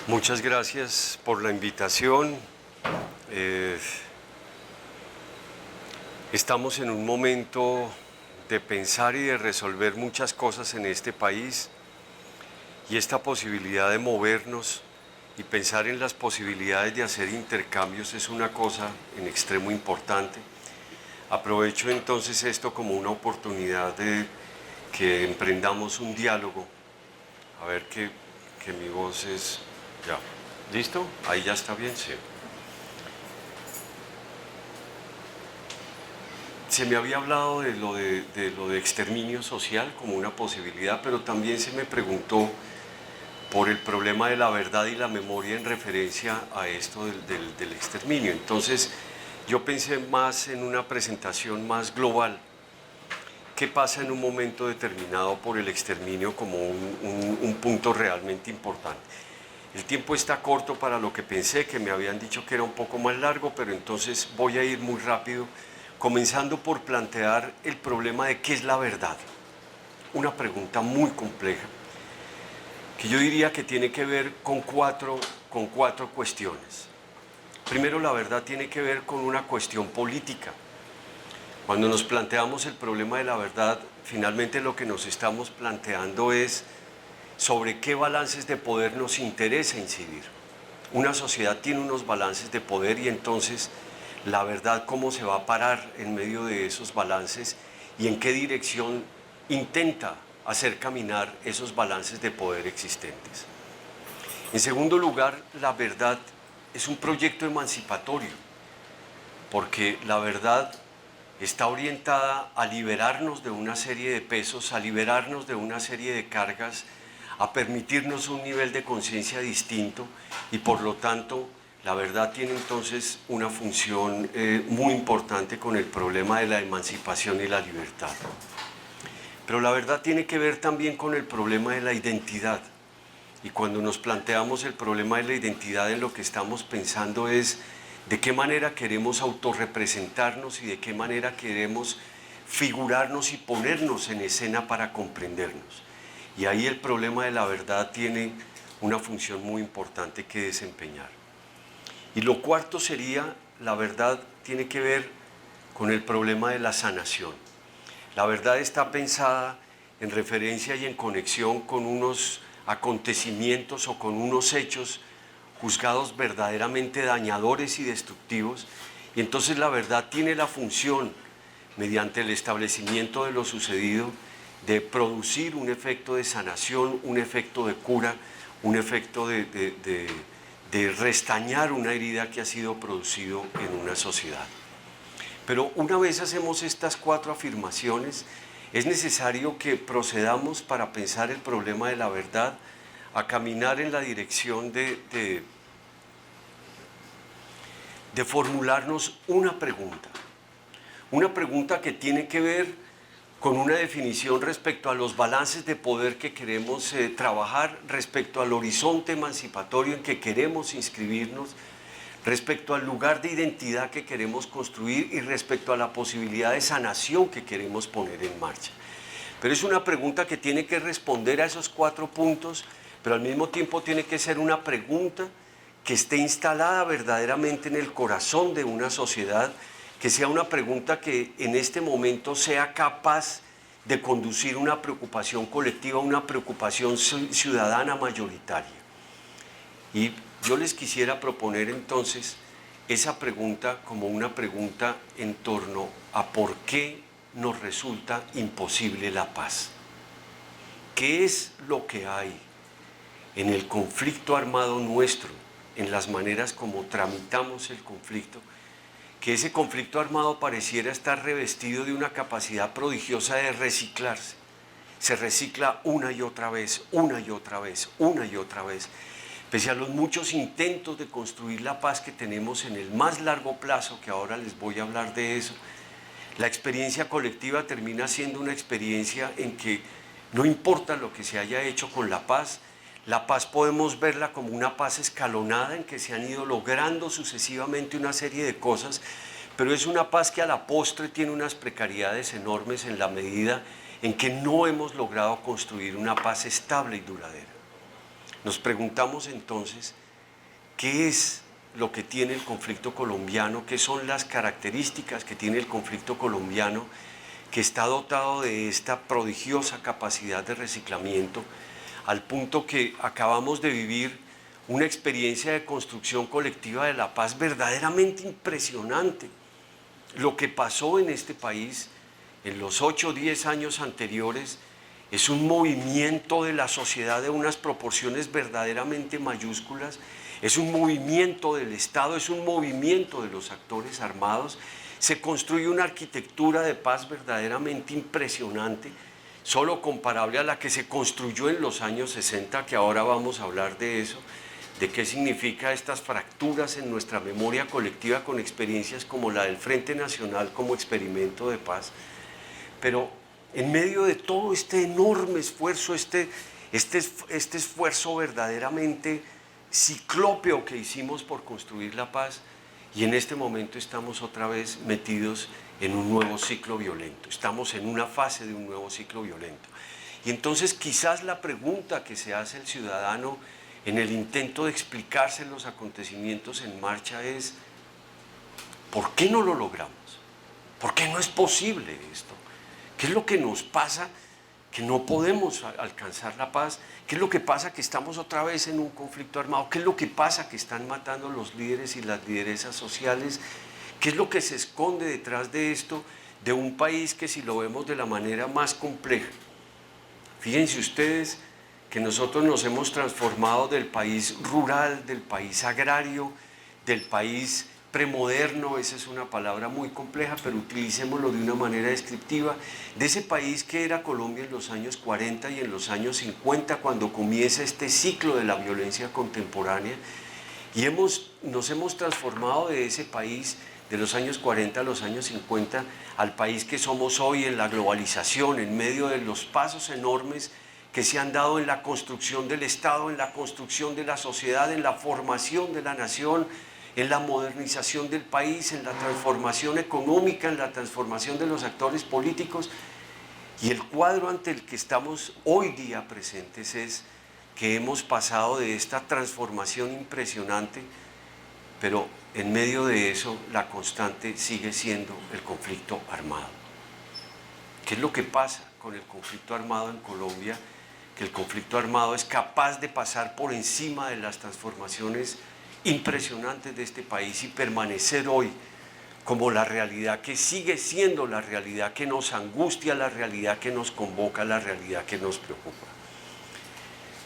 Muchas gracias por la invitación. Eh, Estamos en un momento de pensar y de resolver muchas cosas en este país, y esta posibilidad de movernos y pensar en las posibilidades de hacer intercambios es una cosa en extremo importante. Aprovecho entonces esto como una oportunidad de que emprendamos un diálogo. A ver que mi voz es... Ya. ¿Listo? Ahí ya está bien, sí. Se me había hablado de lo de exterminio social como una posibilidad, pero también se me preguntó por el problema de la verdad y la memoria en referencia a esto del exterminio. Entonces, yo pensé más en una presentación más global. ¿Qué pasa en un momento determinado por el exterminio como un punto realmente importante? El tiempo está corto para lo que pensé, que me habían dicho que era un poco más largo, pero entonces voy a ir muy rápido, comenzando por plantear el problema de qué es la verdad. Una pregunta muy compleja, que yo diría que tiene que ver con cuatro cuestiones. Primero, la verdad tiene que ver con una cuestión política. Cuando nos planteamos el problema de la verdad, finalmente lo que nos estamos planteando es sobre qué balances de poder nos interesa incidir. Una sociedad tiene unos balances de poder, y entonces la verdad cómo se va a parar en medio de esos balances y en qué dirección intenta hacer caminar esos balances de poder existentes. En segundo lugar, la verdad es un proyecto emancipatorio, porque la verdad está orientada a liberarnos de una serie de pesos, a liberarnos de una serie de cargas, a permitirnos un nivel de conciencia distinto, y por lo tanto la verdad tiene entonces una función muy importante con el problema de la emancipación y la libertad. Pero la verdad tiene que ver también con el problema de la identidad. Y cuando nos planteamos el problema de la identidad, en lo que estamos pensando es de qué manera queremos autorrepresentarnos y de qué manera queremos figurarnos y ponernos en escena para comprendernos. Y ahí el problema de la verdad tiene una función muy importante que desempeñar. Y lo cuarto sería, la verdad tiene que ver con el problema de la sanación. La verdad está pensada en referencia y en conexión con unos acontecimientos o con unos hechos juzgados verdaderamente dañadores y destructivos, y entonces la verdad tiene la función, mediante el establecimiento de lo sucedido, de producir un efecto de sanación, un efecto de cura, un efecto de restañar una herida que ha sido producido en una sociedad. Pero una vez hacemos estas cuatro afirmaciones, es necesario que procedamos para pensar el problema de la verdad, a caminar en la dirección de formularnos una pregunta que tiene que ver con una definición respecto a los balances de poder que queremos trabajar, respecto al horizonte emancipatorio en que queremos inscribirnos, respecto al lugar de identidad que queremos construir y respecto a la posibilidad de sanación que queremos poner en marcha. Pero es una pregunta que tiene que responder a esos cuatro puntos, pero al mismo tiempo tiene que ser una pregunta que esté instalada verdaderamente en el corazón de una sociedad, que sea una pregunta que en este momento sea capaz de conducir una preocupación colectiva, una preocupación ciudadana mayoritaria. Y yo les quisiera proponer entonces esa pregunta como una pregunta en torno a por qué nos resulta imposible la paz. ¿Qué es lo que hay en el conflicto armado nuestro, en las maneras como tramitamos el conflicto, que ese conflicto armado pareciera estar revestido de una capacidad prodigiosa de reciclarse? Se recicla una y otra vez, una y otra vez, una y otra vez. Pese a los muchos intentos de construir la paz que tenemos en el más largo plazo, que ahora les voy a hablar de eso, la experiencia colectiva termina siendo una experiencia en que no importa lo que se haya hecho con la paz podemos verla como una paz escalonada en que se han ido logrando sucesivamente una serie de cosas, pero es una paz que a la postre tiene unas precariedades enormes en la medida en que no hemos logrado construir una paz estable y duradera. Nos preguntamos entonces, ¿qué es lo que tiene el conflicto colombiano? ¿Qué son las características que tiene el conflicto colombiano, que está dotado de esta prodigiosa capacidad de reciclamiento, al punto que acabamos de vivir una experiencia de construcción colectiva de la paz verdaderamente impresionante? Lo que pasó en este país en los 8 o 10 años anteriores es un movimiento de la sociedad de unas proporciones verdaderamente mayúsculas, es un movimiento del Estado, es un movimiento de los actores armados. Se construye una arquitectura de paz verdaderamente impresionante, solo comparable a la que se construyó en los años 60, que ahora vamos a hablar de eso, de qué significa estas fracturas en nuestra memoria colectiva con experiencias como la del Frente Nacional como experimento de paz. Pero en medio de todo este enorme esfuerzo, este esfuerzo verdaderamente ciclópeo que hicimos por construir la paz, y en este momento estamos otra vez metidos en un nuevo ciclo violento, estamos en una fase de un nuevo ciclo violento. Y entonces quizás la pregunta que se hace el ciudadano en el intento de explicarse los acontecimientos en marcha es: ¿por qué no lo logramos? ¿Por qué no es posible esto? ¿Qué es lo que nos pasa que no podemos alcanzar la paz? ¿Qué es lo que pasa que estamos otra vez en un conflicto armado? ¿Qué es lo que pasa que están matando los líderes y las lideresas sociales? ¿Qué es lo que se esconde detrás de esto, de un país que, si lo vemos de la manera más compleja, fíjense ustedes que nosotros nos hemos transformado del país rural, del país agrario, del país premoderno, esa es una palabra muy compleja, pero utilicémoslo de una manera descriptiva, de ese país que era Colombia en los años 40 y en los años 50, cuando comienza este ciclo de la violencia contemporánea, y nos hemos transformado de ese país de los años 40 a los años 50 al país que somos hoy en la globalización, en medio de los pasos enormes que se han dado en la construcción del Estado, en la construcción de la sociedad, en la formación de la nación, en la modernización del país, en la transformación económica, en la transformación de los actores políticos. Y el cuadro ante el que estamos hoy día presentes es que hemos pasado de esta transformación impresionante, pero en medio de eso la constante sigue siendo el conflicto armado. ¿Qué es lo que pasa con el conflicto armado en Colombia? Que el conflicto armado es capaz de pasar por encima de las transformaciones impresionantes de este país y permanecer hoy como la realidad que sigue siendo la realidad que nos angustia, la realidad que nos convoca, la realidad que nos preocupa.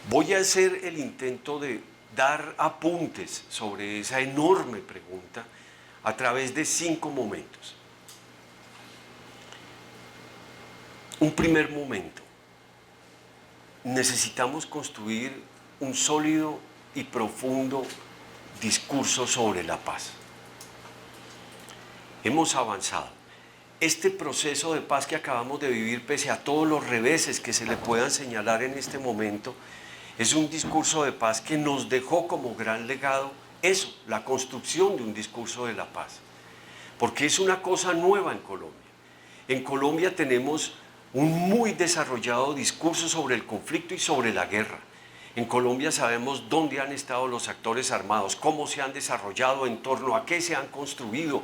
Voy a hacer el intento de dar apuntes sobre esa enorme pregunta a través de 5 momentos. Un primer momento: necesitamos construir un sólido y profundo discurso sobre la paz. Hemos avanzado. Este proceso de paz que acabamos de vivir, pese a todos los reveses que se le puedan señalar en este momento, es un discurso de paz que nos dejó como gran legado eso, la construcción de un discurso de la paz. Porque es una cosa nueva en Colombia. En Colombia tenemos un muy desarrollado discurso sobre el conflicto y sobre la guerra. En Colombia sabemos dónde han estado los actores armados, cómo se han desarrollado, en torno a qué se han construido.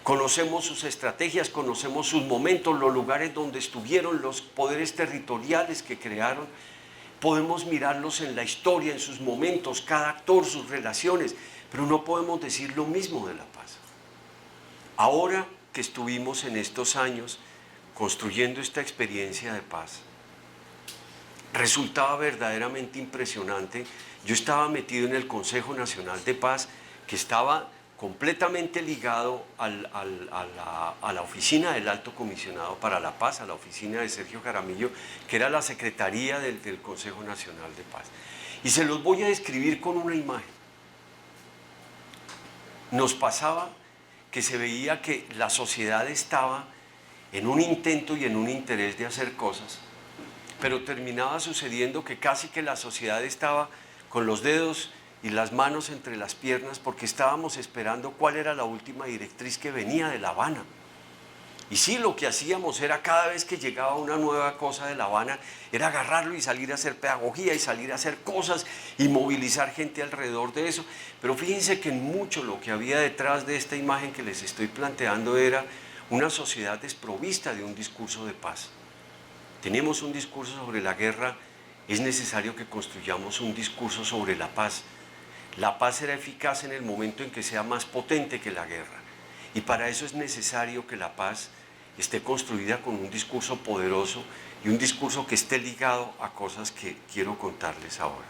Conocemos sus estrategias, conocemos sus momentos, los lugares donde estuvieron, los poderes territoriales que crearon. Podemos mirarlos en la historia, en sus momentos, cada actor, sus relaciones, pero no podemos decir lo mismo de la paz. Ahora que estuvimos en estos años construyendo esta experiencia de paz, resultaba verdaderamente impresionante. Yo estaba metido en el Consejo Nacional de Paz, que estaba completamente ligado a la oficina del Alto Comisionado para la Paz, a la oficina de Sergio Jaramillo, que era la secretaría del Consejo Nacional de Paz. Y se los voy a describir con una imagen. Nos pasaba que se veía que la sociedad estaba en un intento y en un interés de hacer cosas, pero terminaba sucediendo que casi que la sociedad estaba con los dedos y las manos entre las piernas porque estábamos esperando cuál era la última directriz que venía de La Habana. Y sí, lo que hacíamos era cada vez que llegaba una nueva cosa de La Habana, era agarrarlo y salir a hacer pedagogía y salir a hacer cosas y movilizar gente alrededor de eso. Pero fíjense que en mucho lo que había detrás de esta imagen que les estoy planteando era una sociedad desprovista de un discurso de paz. Tenemos un discurso sobre la guerra, es necesario que construyamos un discurso sobre la paz. La paz será eficaz en el momento en que sea más potente que la guerra. Y para eso es necesario que la paz esté construida con un discurso poderoso y un discurso que esté ligado a cosas que quiero contarles ahora.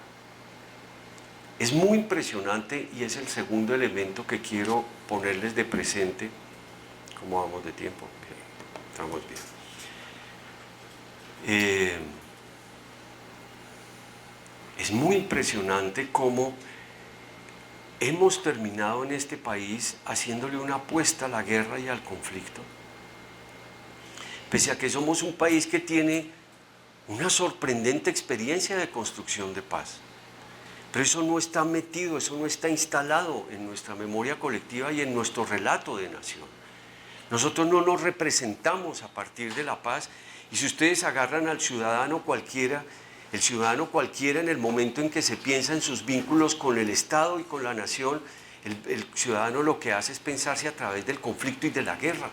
Es muy impresionante y es el segundo elemento que quiero ponerles de presente. ¿Cómo vamos de tiempo? Bien, estamos bien. Es muy impresionante cómo hemos terminado en este país haciéndole una apuesta a la guerra y al conflicto. Pese a que somos un país que tiene una sorprendente experiencia de construcción de paz. Pero eso no está metido, eso no está instalado en nuestra memoria colectiva y en nuestro relato de nación. Nosotros no nos representamos a partir de la paz, y si ustedes agarran al ciudadano cualquiera, el ciudadano cualquiera en el momento en que se piensa en sus vínculos con el Estado y con la nación, el ciudadano lo que hace es pensarse a través del conflicto y de la guerra.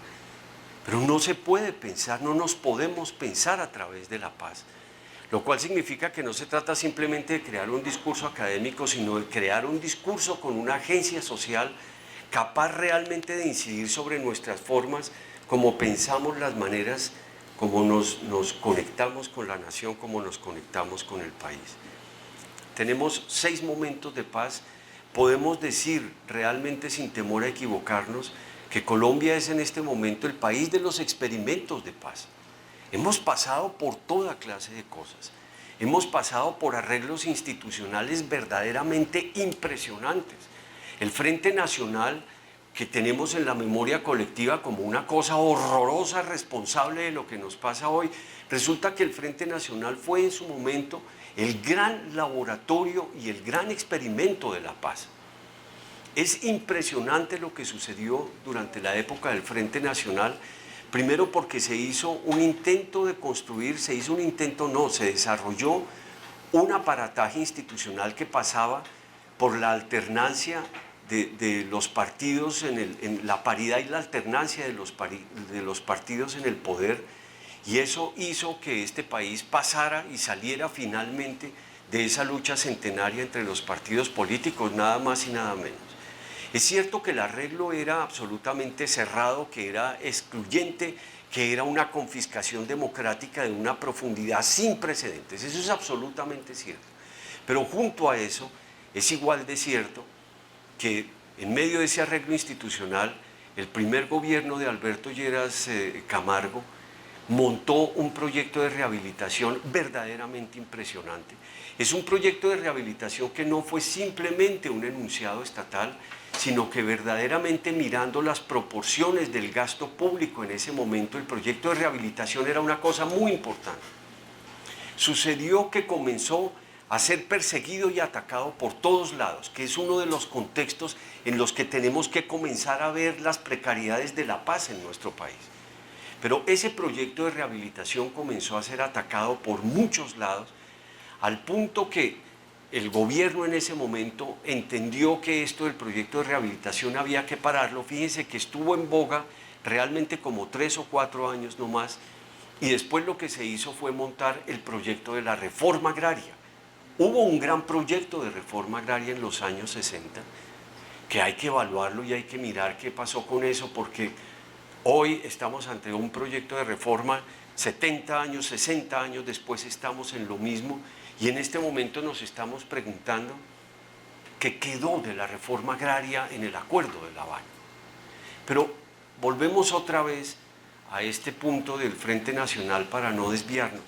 Pero no se puede pensar, no nos podemos pensar a través de la paz. Lo cual significa que no se trata simplemente de crear un discurso académico, sino de crear un discurso con una agencia social capaz realmente de incidir sobre nuestras formas, como pensamos, las maneras, como nos conectamos con la nación, como nos conectamos con el país. Tenemos 6 momentos de paz. Podemos decir realmente sin temor a equivocarnos que Colombia es en este momento el país de los experimentos de paz. Hemos pasado por toda clase de cosas. Hemos pasado por arreglos institucionales verdaderamente impresionantes. El Frente Nacional, que tenemos en la memoria colectiva como una cosa horrorosa, responsable de lo que nos pasa hoy, resulta que el Frente Nacional fue en su momento el gran laboratorio y el gran experimento de la paz. Es impresionante lo que sucedió durante la época del Frente Nacional, primero porque se hizo un intento de construir, se desarrolló un aparataje institucional que pasaba por la alternancia de los partidos, en la paridad y la alternancia de los partidos en el poder, y eso hizo que este país pasara y saliera finalmente de esa lucha centenaria entre los partidos políticos, nada más y nada menos. Es cierto que el arreglo era absolutamente cerrado, que era excluyente, que era una confiscación democrática de una profundidad sin precedentes. Eso es absolutamente cierto. Pero junto a eso, es igual de cierto que en medio de ese arreglo institucional, el primer gobierno de Alberto Lleras Camargo montó un proyecto de rehabilitación verdaderamente impresionante. Es un proyecto de rehabilitación que no fue simplemente un enunciado estatal, sino que verdaderamente, mirando las proporciones del gasto público en ese momento, el proyecto de rehabilitación era una cosa muy importante. Sucedió que comenzó a ser perseguido y atacado por todos lados, que es uno de los contextos en los que tenemos que comenzar a ver las precariedades de la paz en nuestro país. Pero ese proyecto de rehabilitación comenzó a ser atacado por muchos lados, al punto que el gobierno en ese momento entendió que esto del proyecto de rehabilitación había que pararlo. Fíjense que estuvo en boga realmente como 3 o 4 años no más, y después lo que se hizo fue montar el proyecto de la reforma agraria. Hubo un gran proyecto de reforma agraria en los años 60, que hay que evaluarlo y hay que mirar qué pasó con eso, porque hoy estamos ante un proyecto de reforma, 70 años, 60 años después estamos en lo mismo, y en este momento nos estamos preguntando qué quedó de la reforma agraria en el Acuerdo de La Habana. Pero volvemos otra vez a este punto del Frente Nacional para no desviarnos.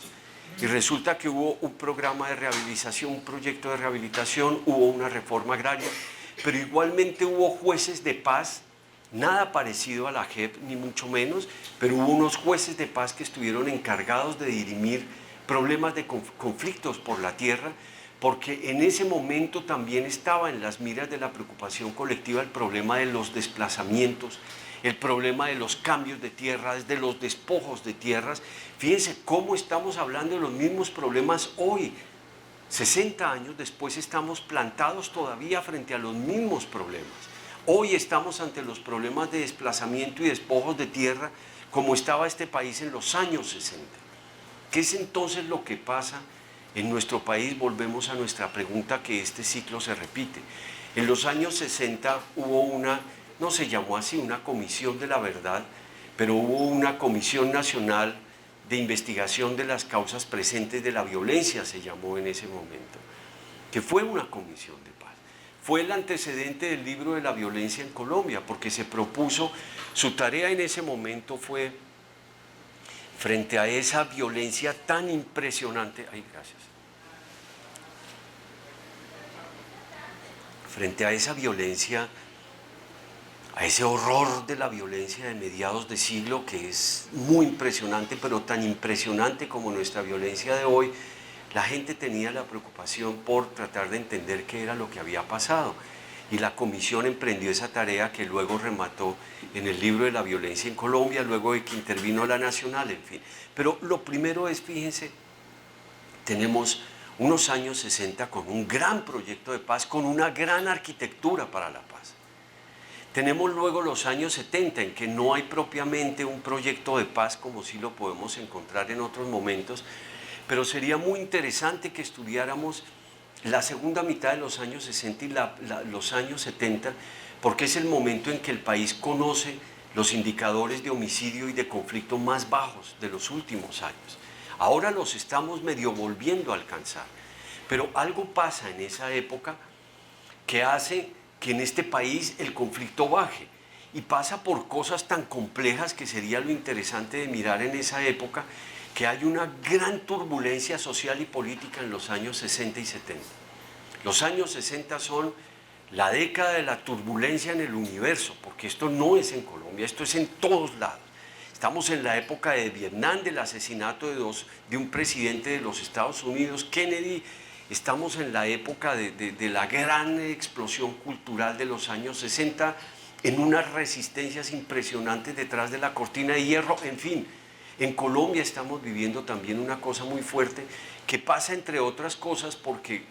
Y resulta que hubo un programa de rehabilitación, un proyecto de rehabilitación, hubo una reforma agraria, pero igualmente hubo jueces de paz, nada parecido a la JEP, ni mucho menos, pero hubo unos jueces de paz que estuvieron encargados de dirimir problemas de conflictos por la tierra, porque en ese momento también estaba en las miras de la preocupación colectiva el problema de los desplazamientos el problema de los cambios de tierras, de los despojos de tierras. Fíjense cómo estamos hablando de los mismos problemas hoy. 60 años después estamos plantados todavía frente a los mismos problemas. Hoy estamos ante los problemas de desplazamiento y despojos de tierra como estaba este país en los años 60. ¿Qué es entonces lo que pasa en nuestro país? Volvemos a nuestra pregunta, que este ciclo se repite. En los años 60 hubo una, no se llamó así, una comisión de la verdad, pero hubo una comisión nacional de investigación de las causas presentes de la violencia, se llamó en ese momento, que fue una comisión de paz. Fue el antecedente del libro de la violencia en Colombia, porque se propuso, su tarea en ese momento fue, frente a esa violencia tan impresionante, frente a esa violencia, a ese horror de la violencia de mediados de siglo, que es muy impresionante, pero tan impresionante como nuestra violencia de hoy, la gente tenía la preocupación por tratar de entender qué era lo que había pasado. Y la comisión emprendió esa tarea, que luego remató en el libro de la violencia en Colombia, luego de que intervino la Nacional, en fin. Pero lo primero es, fíjense, tenemos unos años 60 con un gran proyecto de paz, con una gran arquitectura para la paz. Tenemos luego los años 70, en que no hay propiamente un proyecto de paz como sí lo podemos encontrar en otros momentos, pero sería muy interesante que estudiáramos la segunda mitad de los años 60 y los años 70, porque es el momento en que el país conoce los indicadores de homicidio y de conflicto más bajos de los últimos años. Ahora los estamos medio volviendo a alcanzar, pero algo pasa en esa época que hace que en este país el conflicto baje, y pasa por cosas tan complejas que sería lo interesante de mirar en esa época, que hay una gran turbulencia social y política en los años 60 y 70. Los años 60 son la década de la turbulencia en el universo, porque esto no es en Colombia, esto es en todos lados. Estamos en la época de Vietnam, del asesinato de un presidente de los Estados Unidos, Kennedy. Estamos en la época de la gran explosión cultural de los años 60, en unas resistencias impresionantes detrás de la cortina de hierro. En fin, en Colombia estamos viviendo también una cosa muy fuerte, que pasa entre otras cosas porque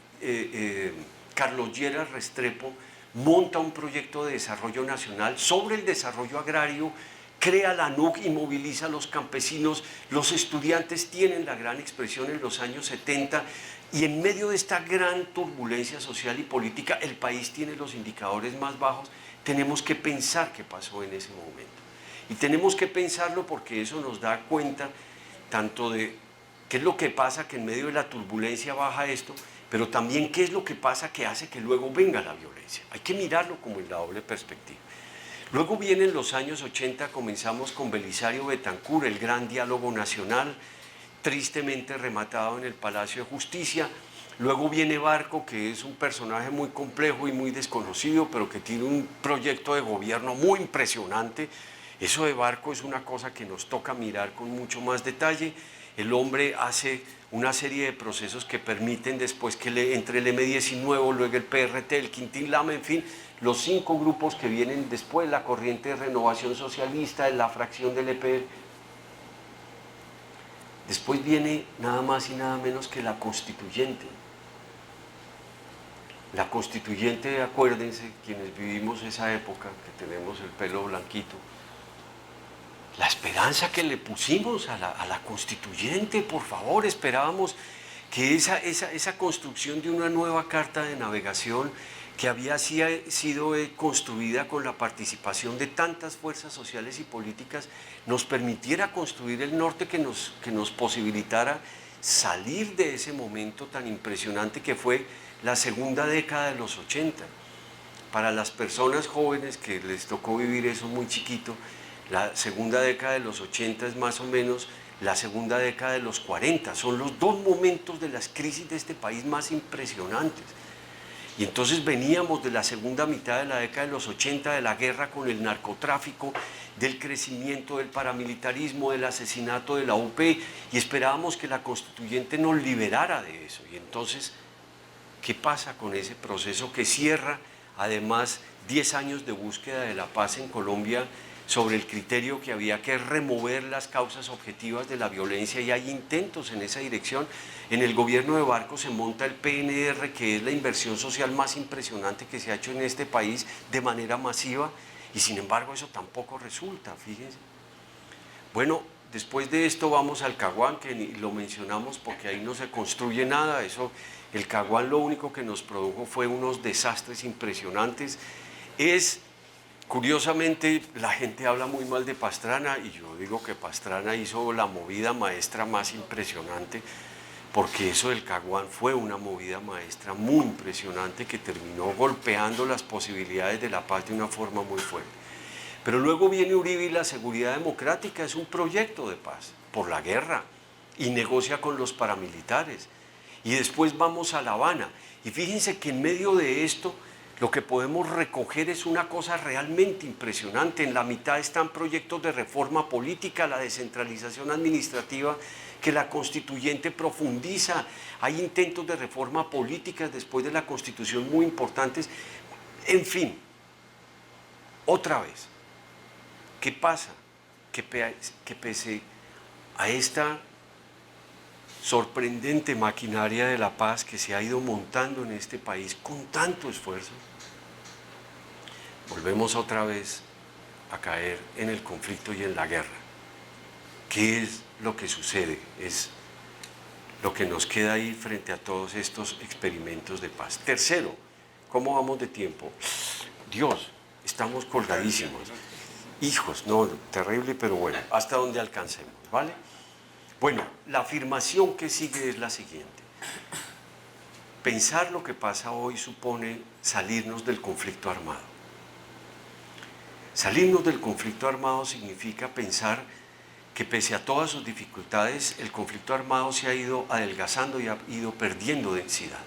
Carlos Lleras Restrepo monta un proyecto de desarrollo nacional sobre el desarrollo agrario, crea la ANUC y moviliza a los campesinos. Los estudiantes tienen la gran expresión en los años 70, y en medio de esta gran turbulencia social y política, el país tiene los indicadores más bajos. Tenemos que pensar qué pasó en ese momento, y tenemos que pensarlo porque eso nos da cuenta tanto de qué es lo que pasa, que en medio de la turbulencia baja esto, pero también qué es lo que pasa que hace que luego venga la violencia. Hay que mirarlo como en la doble perspectiva. Luego vienen los años 80, comenzamos con Belisario Betancur, el gran diálogo nacional, tristemente rematado en el Palacio de Justicia. Luego viene Barco, que es un personaje muy complejo y muy desconocido, pero que tiene un proyecto de gobierno muy impresionante. Eso de Barco es una cosa que nos toca mirar con mucho más detalle. El hombre hace una serie de procesos que permiten después que entre el M19, luego el PRT, el Quintín Lama, en fin, los 5 grupos que vienen después, la corriente de renovación socialista, la fracción del EP. Después viene nada más y nada menos que la constituyente. La constituyente, acuérdense, quienes vivimos esa época, que tenemos el pelo blanquito, la esperanza que le pusimos a la constituyente, por favor, esperábamos que esa construcción de una nueva carta de navegación, que había sido construida con la participación de tantas fuerzas sociales y políticas, nos permitiera construir el norte que nos posibilitara salir de ese momento tan impresionante que fue la segunda década de los 80. Para las personas jóvenes que les tocó vivir eso muy chiquito, la segunda década de los 80 es más o menos la segunda década de los 40. Son los 2 momentos de las crisis de este país más impresionantes. Y entonces veníamos de la segunda mitad de la década de los 80, de la guerra con el narcotráfico, del crecimiento del paramilitarismo, del asesinato de la UP, y esperábamos que la constituyente nos liberara de eso. Y entonces, ¿qué pasa con ese proceso que cierra, además, 10 años de búsqueda de la paz en Colombia, sobre el criterio que había que remover las causas objetivas de la violencia, y hay intentos en esa dirección. En el gobierno de Barcos se monta el PNR, que es la inversión social más impresionante que se ha hecho en este país de manera masiva, y sin embargo eso tampoco resulta, fíjense. Bueno, después de esto vamos al Caguán, que ni lo mencionamos porque ahí no se construye nada. Eso, el Caguán lo único que nos produjo fue unos desastres impresionantes. Curiosamente, la gente habla muy mal de Pastrana, y yo digo que Pastrana hizo la movida maestra más impresionante, porque eso del Caguán fue una movida maestra muy impresionante que terminó golpeando las posibilidades de la paz de una forma muy fuerte. Pero luego viene Uribe, y la seguridad democrática es un proyecto de paz por la guerra, y negocia con los paramilitares. Y después vamos a La Habana, y fíjense que en medio de esto lo que podemos recoger es una cosa realmente impresionante. En la mitad están proyectos de reforma política, la descentralización administrativa que la constituyente profundiza. Hay intentos de reforma política después de la Constitución muy importantes. En fin, otra vez, ¿qué pasa? Que pese a esta sorprendente maquinaria de la paz que se ha ido montando en este país con tanto esfuerzo, volvemos otra vez a caer en el conflicto y en la guerra. ¿Qué es lo que sucede? Es lo que nos queda ahí frente a todos estos experimentos de paz. Tercero, ¿cómo vamos de tiempo? Dios, estamos colgadísimos. Hijos, no, terrible, pero bueno, hasta donde alcancemos, ¿vale? Bueno, la afirmación que sigue es la siguiente. Pensar lo que pasa hoy supone salirnos del conflicto armado. Salirnos del conflicto armado significa pensar que pese a todas sus dificultades, el conflicto armado se ha ido adelgazando y ha ido perdiendo densidad.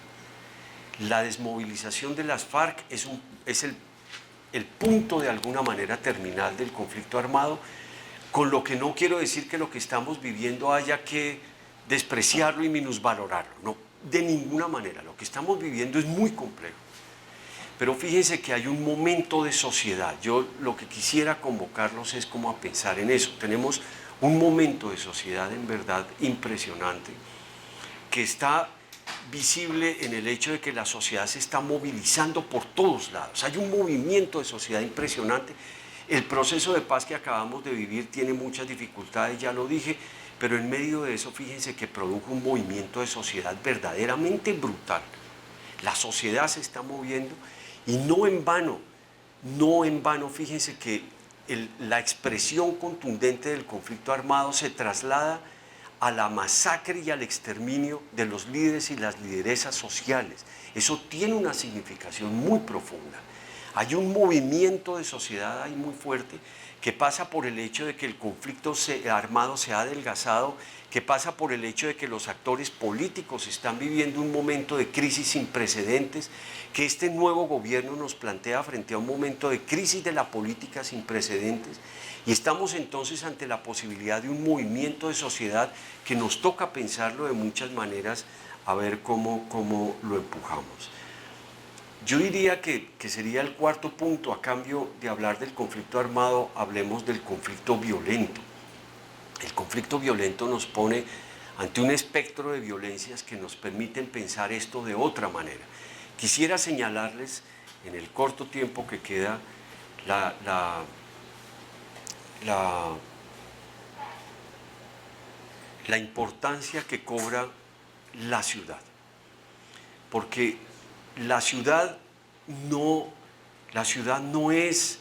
La desmovilización de las FARC es el punto de alguna manera terminal del conflicto armado, con lo que no quiero decir que lo que estamos viviendo haya que despreciarlo y minusvalorarlo, no, de ninguna manera. Lo que estamos viviendo es muy complejo. Pero fíjense que hay un momento de sociedad. Yo lo que quisiera convocarlos es como a pensar en eso. Tenemos un momento de sociedad en verdad impresionante, que está visible en el hecho de que la sociedad se está movilizando por todos lados. Hay un movimiento de sociedad impresionante. El proceso de paz que acabamos de vivir tiene muchas dificultades, ya lo dije, pero en medio de eso fíjense que produjo un movimiento de sociedad verdaderamente brutal. La sociedad se está moviendo, y no en vano, fíjense que la expresión contundente del conflicto armado se traslada a la masacre y al exterminio de los líderes y las lideresas sociales. Eso tiene una significación muy profunda. Hay un movimiento de sociedad ahí muy fuerte que pasa por el hecho de que el conflicto armado se ha adelgazado, que pasa por el hecho de que los actores políticos están viviendo un momento de crisis sin precedentes, que este nuevo gobierno nos plantea frente a un momento de crisis de la política sin precedentes, y estamos entonces ante la posibilidad de un movimiento de sociedad que nos toca pensarlo de muchas maneras, a ver cómo lo empujamos. Yo diría que sería el cuarto punto. A cambio de hablar del conflicto armado, hablemos del conflicto violento. El conflicto violento nos pone ante un espectro de violencias que nos permiten pensar esto de otra manera. Quisiera señalarles en el corto tiempo que queda la importancia que cobra la ciudad. Porque la ciudad no es,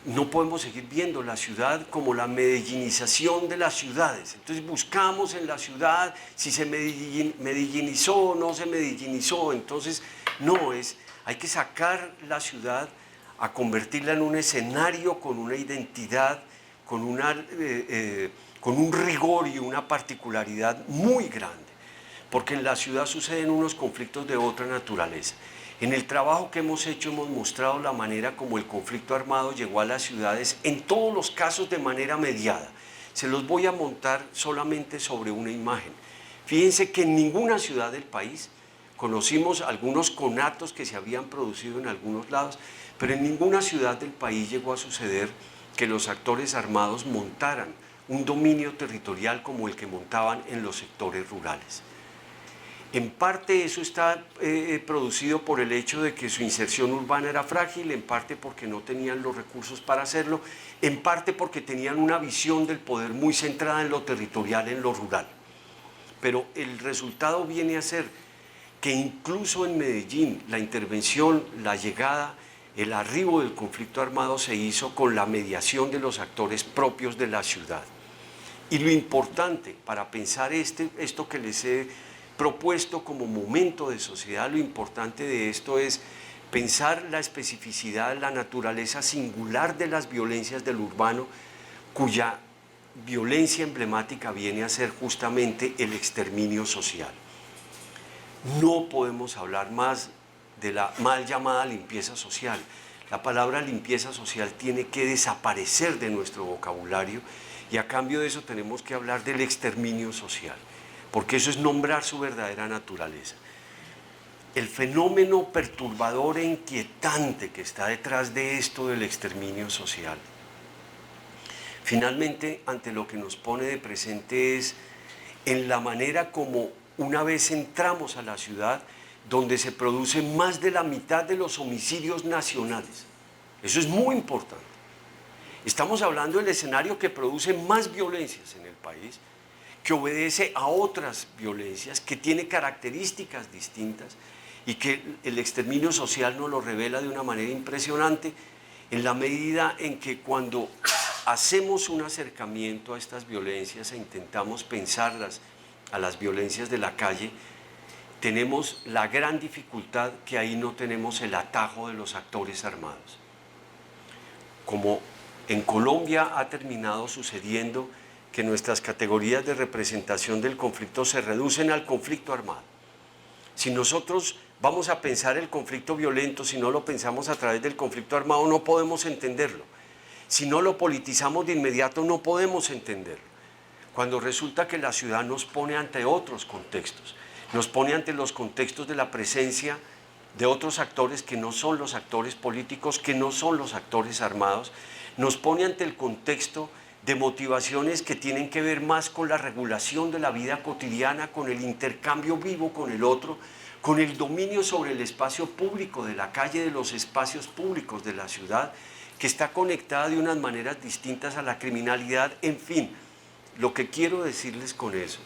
no podemos seguir viendo la ciudad como la medellinización de las ciudades. Entonces buscamos en la ciudad si se medellinizó o no se medellinizó. Entonces hay que sacar la ciudad a convertirla en un escenario con una identidad, con un rigor y una particularidad muy grande. Porque en la ciudad suceden unos conflictos de otra naturaleza. En el trabajo que hemos hecho hemos mostrado la manera como el conflicto armado llegó a las ciudades, en todos los casos de manera mediada. Se los voy a montar solamente sobre una imagen. Fíjense que en ninguna ciudad del país, conocimos algunos conatos que se habían producido en algunos lados, pero en ninguna ciudad del país llegó a suceder que los actores armados montaran un dominio territorial como el que montaban en los sectores rurales. En parte eso está producido por el hecho de que su inserción urbana era frágil, en parte porque no tenían los recursos para hacerlo, en parte porque tenían una visión del poder muy centrada en lo territorial, en lo rural. Pero el resultado viene a ser que incluso en Medellín la intervención, la llegada, el arribo del conflicto armado se hizo con la mediación de los actores propios de la ciudad. Y lo importante para pensar esto que les he propuesto como momento de sociedad, lo importante de esto es pensar la especificidad, la naturaleza singular de las violencias del urbano, cuya violencia emblemática viene a ser justamente el exterminio social. No podemos hablar más de la mal llamada limpieza social. La palabra limpieza social tiene que desaparecer de nuestro vocabulario y a cambio de eso tenemos que hablar del exterminio social, porque eso es nombrar su verdadera naturaleza. El fenómeno perturbador e inquietante que está detrás de esto del exterminio social, finalmente, ante lo que nos pone de presente es en la manera como una vez entramos a la ciudad, donde se produce más de la mitad de los homicidios nacionales. Eso es muy importante. Estamos hablando del escenario que produce más violencias en el país, que obedece a otras violencias, que tiene características distintas y que el exterminio social nos lo revela de una manera impresionante en la medida en que cuando hacemos un acercamiento a estas violencias e intentamos pensarlas a las violencias de la calle, tenemos la gran dificultad que ahí no tenemos el atajo de los actores armados. Como en Colombia ha terminado sucediendo que nuestras categorías de representación del conflicto se reducen al conflicto armado. Si nosotros vamos a pensar el conflicto violento, si no lo pensamos a través del conflicto armado, no podemos entenderlo. Si no lo politizamos de inmediato, no podemos entenderlo. Cuando resulta que la ciudad nos pone ante otros contextos, nos pone ante los contextos de la presencia de otros actores que no son los actores políticos, que no son los actores armados, nos pone ante el contexto de motivaciones que tienen que ver más con la regulación de la vida cotidiana, con el intercambio vivo con el otro, con el dominio sobre el espacio público de la calle, de los espacios públicos de la ciudad, que está conectada de unas maneras distintas a la criminalidad. En fin, lo que quiero decirles con eso,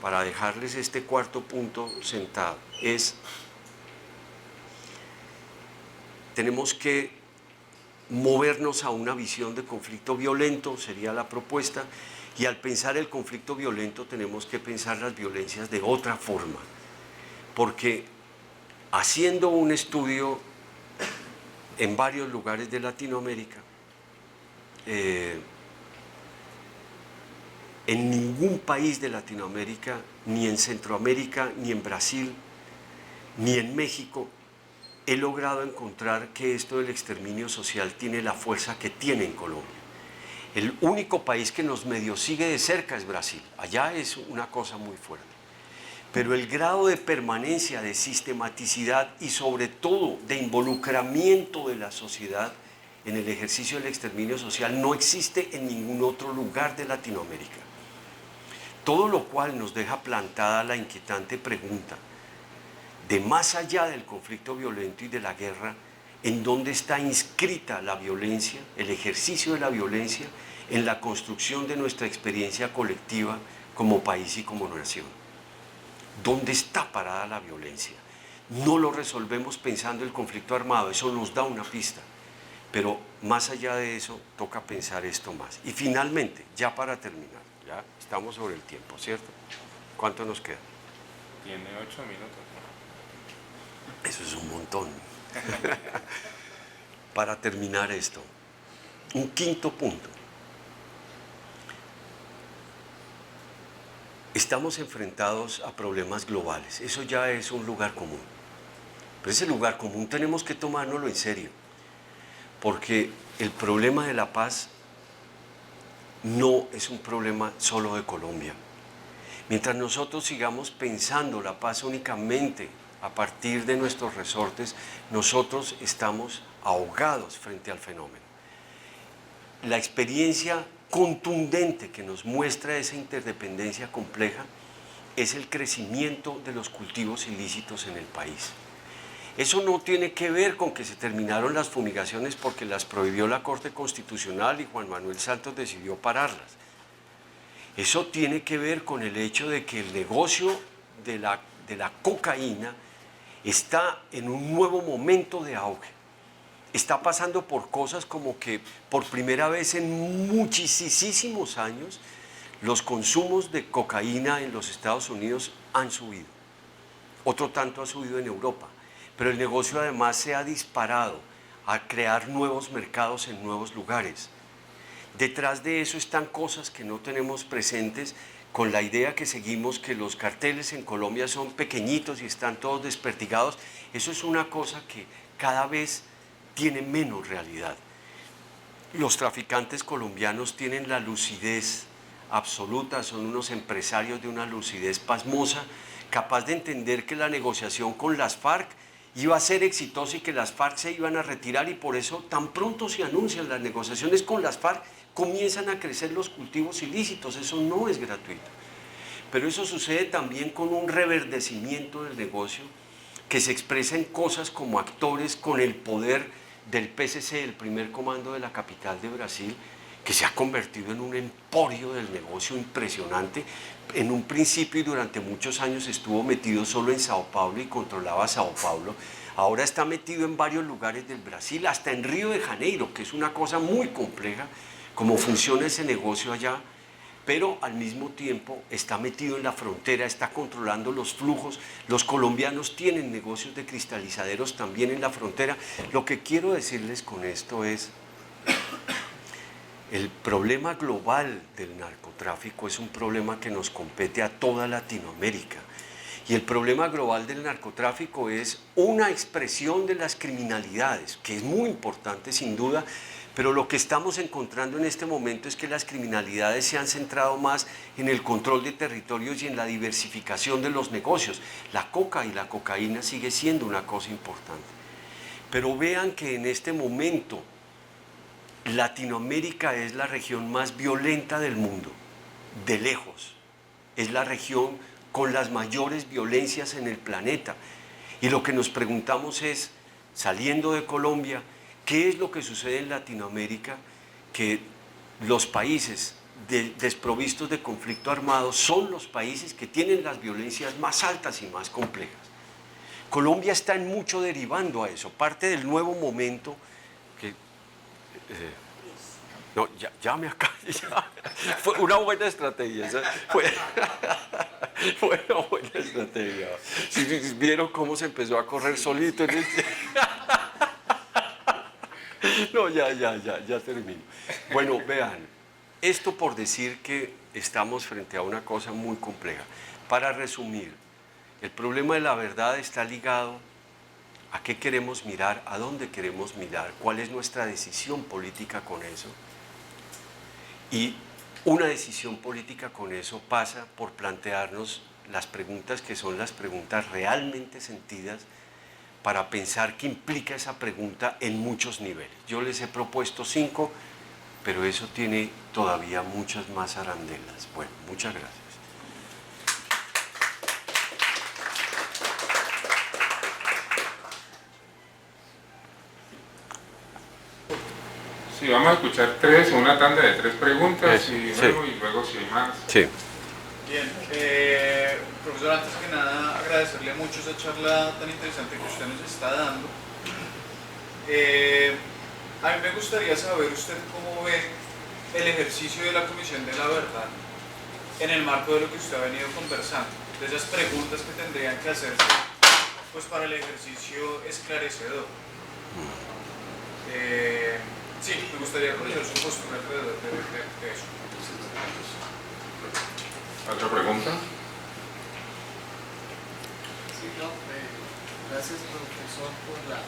para dejarles este cuarto punto sentado, es: tenemos que movernos a una visión de conflicto violento, sería la propuesta, y al pensar el conflicto violento tenemos que pensar las violencias de otra forma, porque haciendo un estudio en varios lugares de Latinoamérica, en ningún país de Latinoamérica, ni en Centroamérica, ni en Brasil, ni en México, he logrado encontrar que esto del exterminio social tiene la fuerza que tiene en Colombia. El único país que nos medio sigue de cerca es Brasil. Allá es una cosa muy fuerte. Pero el grado de permanencia, de sistematicidad y sobre todo de involucramiento de la sociedad en el ejercicio del exterminio social no existe en ningún otro lugar de Latinoamérica. Todo lo cual nos deja plantada la inquietante pregunta de más allá del conflicto violento y de la guerra, en dónde está inscrita la violencia, el ejercicio de la violencia en la construcción de nuestra experiencia colectiva como país y como nación. ¿Dónde está parada la violencia? No lo resolvemos pensando el conflicto armado, eso nos da una pista, pero más allá de eso toca pensar esto más. Y finalmente, ya para terminar, ya estamos sobre el tiempo, ¿cierto? ¿Cuánto nos queda? Tiene 8 minutos. Eso es un montón. Para terminar esto, un quinto punto. Estamos enfrentados a problemas globales, eso ya es un lugar común. Pero ese lugar común tenemos que tomárnoslo en serio, porque el problema de la paz no es un problema solo de Colombia. Mientras nosotros sigamos pensando la paz únicamente a partir de nuestros resortes, nosotros estamos ahogados frente al fenómeno. la experiencia contundente que nos muestra esa interdependencia compleja es el crecimiento de los cultivos ilícitos en el país. Eso no tiene que ver con que se terminaron las fumigaciones porque las prohibió la Corte Constitucional y Juan Manuel Santos decidió pararlas. Eso tiene que ver con el hecho de que el negocio de la cocaína está en un nuevo momento de auge. Está pasando por cosas como que por primera vez en muchísimos años los consumos de cocaína en los Estados Unidos han subido. Otro tanto ha subido en Europa. Pero el negocio además se ha disparado a crear nuevos mercados en nuevos lugares. Detrás de eso están cosas que no tenemos presentes con la idea que seguimos que los carteles en Colombia son pequeñitos y están todos desperdigados. Eso es una cosa que cada vez tiene menos realidad. Los traficantes colombianos tienen la lucidez absoluta, son unos empresarios de una lucidez pasmosa, capaz de entender que la negociación con las FARC iba a ser exitosa y que las FARC se iban a retirar, y por eso tan pronto se anuncian las negociaciones con las FARC, comienzan a crecer los cultivos ilícitos. Eso no es gratuito. Pero eso sucede también con un reverdecimiento del negocio que se expresa en cosas como actores con el poder del PCC, el primer comando de la capital de Brasil, que se ha convertido en un emporio del negocio impresionante. En un principio y durante muchos años estuvo metido solo en Sao Paulo y controlaba Sao Paulo. Ahora está metido en varios lugares del Brasil, hasta en Río de Janeiro, que es una cosa muy compleja, cómo funciona ese negocio allá, pero al mismo tiempo está metido en la frontera, está controlando los flujos. Los colombianos tienen negocios de cristalizaderos también en la frontera. Lo que quiero decirles con esto es: el problema global del narcotráfico es un problema que nos compete a toda Latinoamérica. Y el problema global del narcotráfico es una expresión de las criminalidades, que es muy importante sin duda, pero lo que estamos encontrando en este momento es que las criminalidades se han centrado más en el control de territorios y en la diversificación de los negocios. La coca y la cocaína sigue siendo una cosa importante. Pero vean que en este momento Latinoamérica es la región más violenta del mundo, de lejos. Es la región con las mayores violencias en el planeta. Y lo que nos preguntamos es, saliendo de Colombia, ¿qué es lo que sucede en Latinoamérica? Que los países desprovistos de conflicto armado son los países que tienen las violencias más altas y más complejas. Colombia está en mucho derivando a eso. Parte del nuevo momento que... no, ya me acabo. Fue una buena estrategia. Fue una buena estrategia. Si vieron cómo se empezó a correr solito en este... No, ya termino. Bueno, vean, esto por decir que estamos frente a una cosa muy compleja. Para resumir, el problema de la verdad está ligado a qué queremos mirar, a dónde queremos mirar, cuál es nuestra decisión política con eso. Y una decisión política con eso pasa por plantearnos las preguntas que son las preguntas realmente sentidas, para pensar qué implica esa pregunta en muchos niveles. Yo les he propuesto 5, pero eso tiene todavía muchas más arandelas. Bueno, muchas gracias. Sí, vamos a escuchar una tanda de 3 preguntas y luego si hay más. Sí. Bien, profesor, antes que nada agradecerle mucho esa charla tan interesante que usted nos está dando. A mí me gustaría saber usted cómo ve el ejercicio de la Comisión de la Verdad en el marco de lo que usted ha venido conversando, de esas preguntas que tendrían que hacerse pues, para el ejercicio esclarecedor. Sí, me gustaría conocer su postura alrededor de eso. ¿Otra pregunta? Sí, no, gracias profesor por la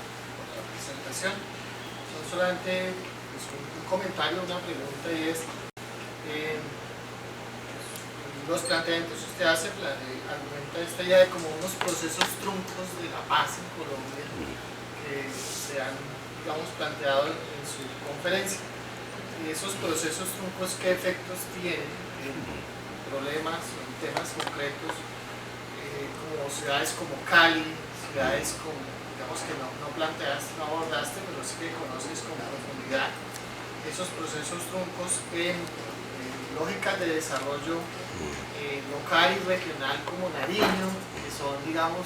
presentación. Solamente pues, un comentario, una pregunta, y es los planteamientos que usted hace, argumenta esta idea de como unos procesos truncos de la paz en Colombia que se han, digamos, planteado en su conferencia. esos procesos truncos qué efectos tienen en problemas o en temas concretos, como ciudades como Cali, ciudades como, digamos que no planteaste, no abordaste, pero sí que conoces con profundidad, esos procesos truncos en lógicas de desarrollo local y regional como Nariño, que son, digamos,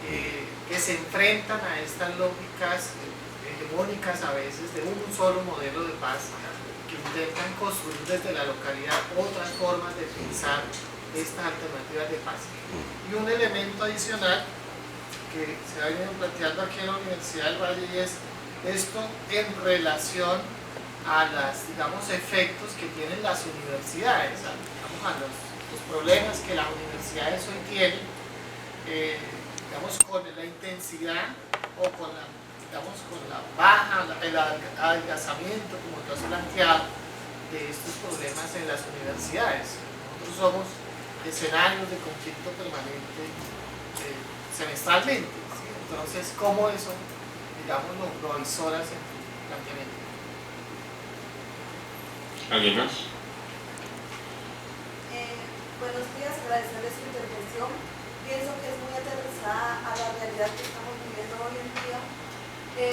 que se enfrentan a estas lógicas hegemónicas a veces de un solo modelo de paz, que intentan construir desde la localidad otras formas de pensar estas alternativas de paz. Y un elemento adicional que se ha venido planteando aquí en la Universidad del Valle y es esto en relación a los, digamos, efectos que tienen las universidades, digamos, a los problemas que las universidades hoy tienen, digamos, con la intensidad o con la, digamos, con la baja, el adelgazamiento, como tú has planteado, de estos problemas en las universidades. Nosotros somos escenarios de conflicto permanente semestralmente, ¿sí? Entonces, ¿cómo eso, digamos, lo avisoras en tu planteamiento? ¿Alguien más? Buenos días, agradecerles su intervención. Pienso que es muy aterrizada a la realidad que estamos viviendo hoy en día.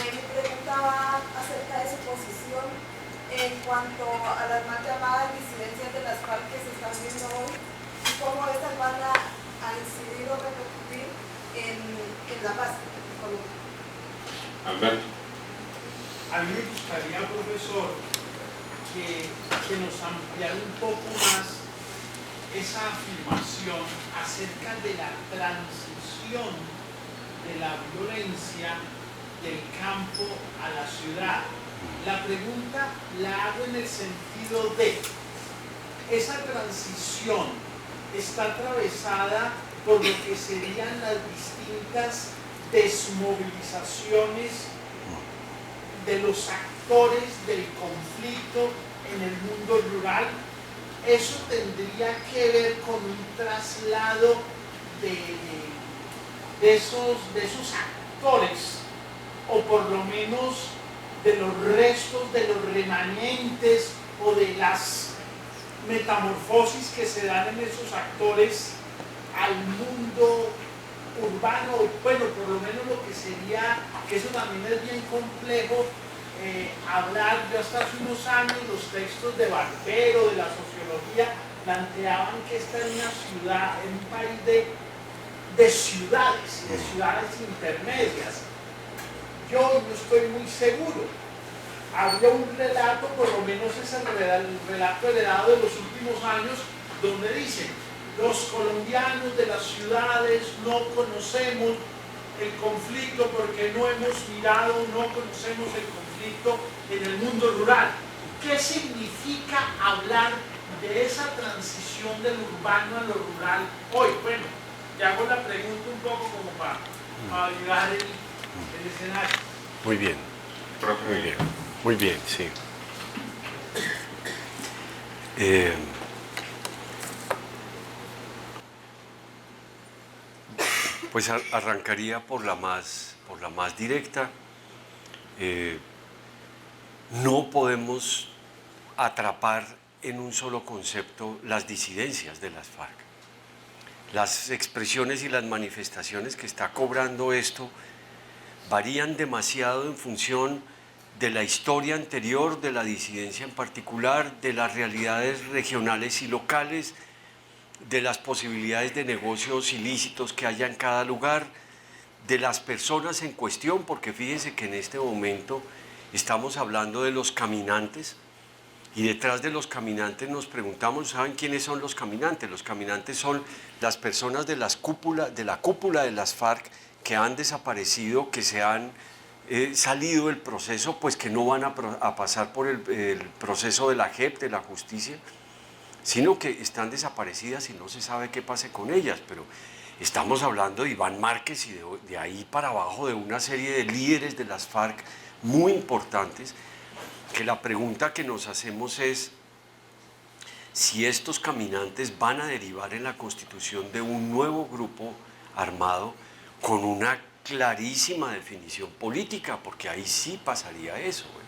Mi pregunta va acerca de su posición en cuanto a las mal llamadas disidencias de las FARC que se están viendo hoy y cómo estas van a incidir o repercutir en la paz en Colombia. Alberto. A mí me gustaría, profesor, que nos ampliara un poco más esa afirmación acerca de la transición de la violencia del campo a la ciudad. La pregunta la hago en el sentido de, esa transición está atravesada por lo que serían las distintas desmovilizaciones de los actores del conflicto en el mundo rural. Eso tendría que ver con un traslado de esos actores, o por lo menos de los restos, de los remanentes o de las metamorfosis que se dan en esos actores al mundo urbano, bueno, por lo menos lo que sería, que eso también es bien complejo, hablar. Yo hasta hace unos años los textos de Barbero, de la sociología, planteaban que esta es una ciudad, es un país de ciudades y de ciudades intermedias. Yo no estoy muy seguro. Había un relato, por lo menos es el relato heredado de los últimos años, donde dicen: los colombianos de las ciudades no conocemos el conflicto porque no hemos mirado, no conocemos el conflicto en el mundo rural. ¿Qué significa hablar de esa transición del urbano a lo rural hoy? Bueno, te hago la pregunta un poco como para ayudar el escenario. Muy bien, muy bien, muy bien, sí. Pues arrancaría por la más directa. No podemos atrapar en un solo concepto las disidencias de las FARC. Las expresiones y las manifestaciones que está cobrando esto varían demasiado en función de la historia anterior de la disidencia en particular, de las realidades regionales y locales, de las posibilidades de negocios ilícitos que haya en cada lugar, de las personas en cuestión, porque fíjense que en este momento estamos hablando de los caminantes, y detrás de los caminantes nos preguntamos, ¿saben quiénes son los caminantes? Los caminantes son las personas de la cúpula de las FARC que han desaparecido, que se han salido del proceso, pues que no van a pasar por el proceso de la JEP, de la justicia, sino que están desaparecidas y no se sabe qué pase con ellas. Pero estamos hablando de Iván Márquez y de ahí para abajo, de una serie de líderes de las FARC muy importantes, que la pregunta que nos hacemos es si estos caminantes van a derivar en la constitución de un nuevo grupo armado con una clarísima definición política, porque ahí sí pasaría eso, pues.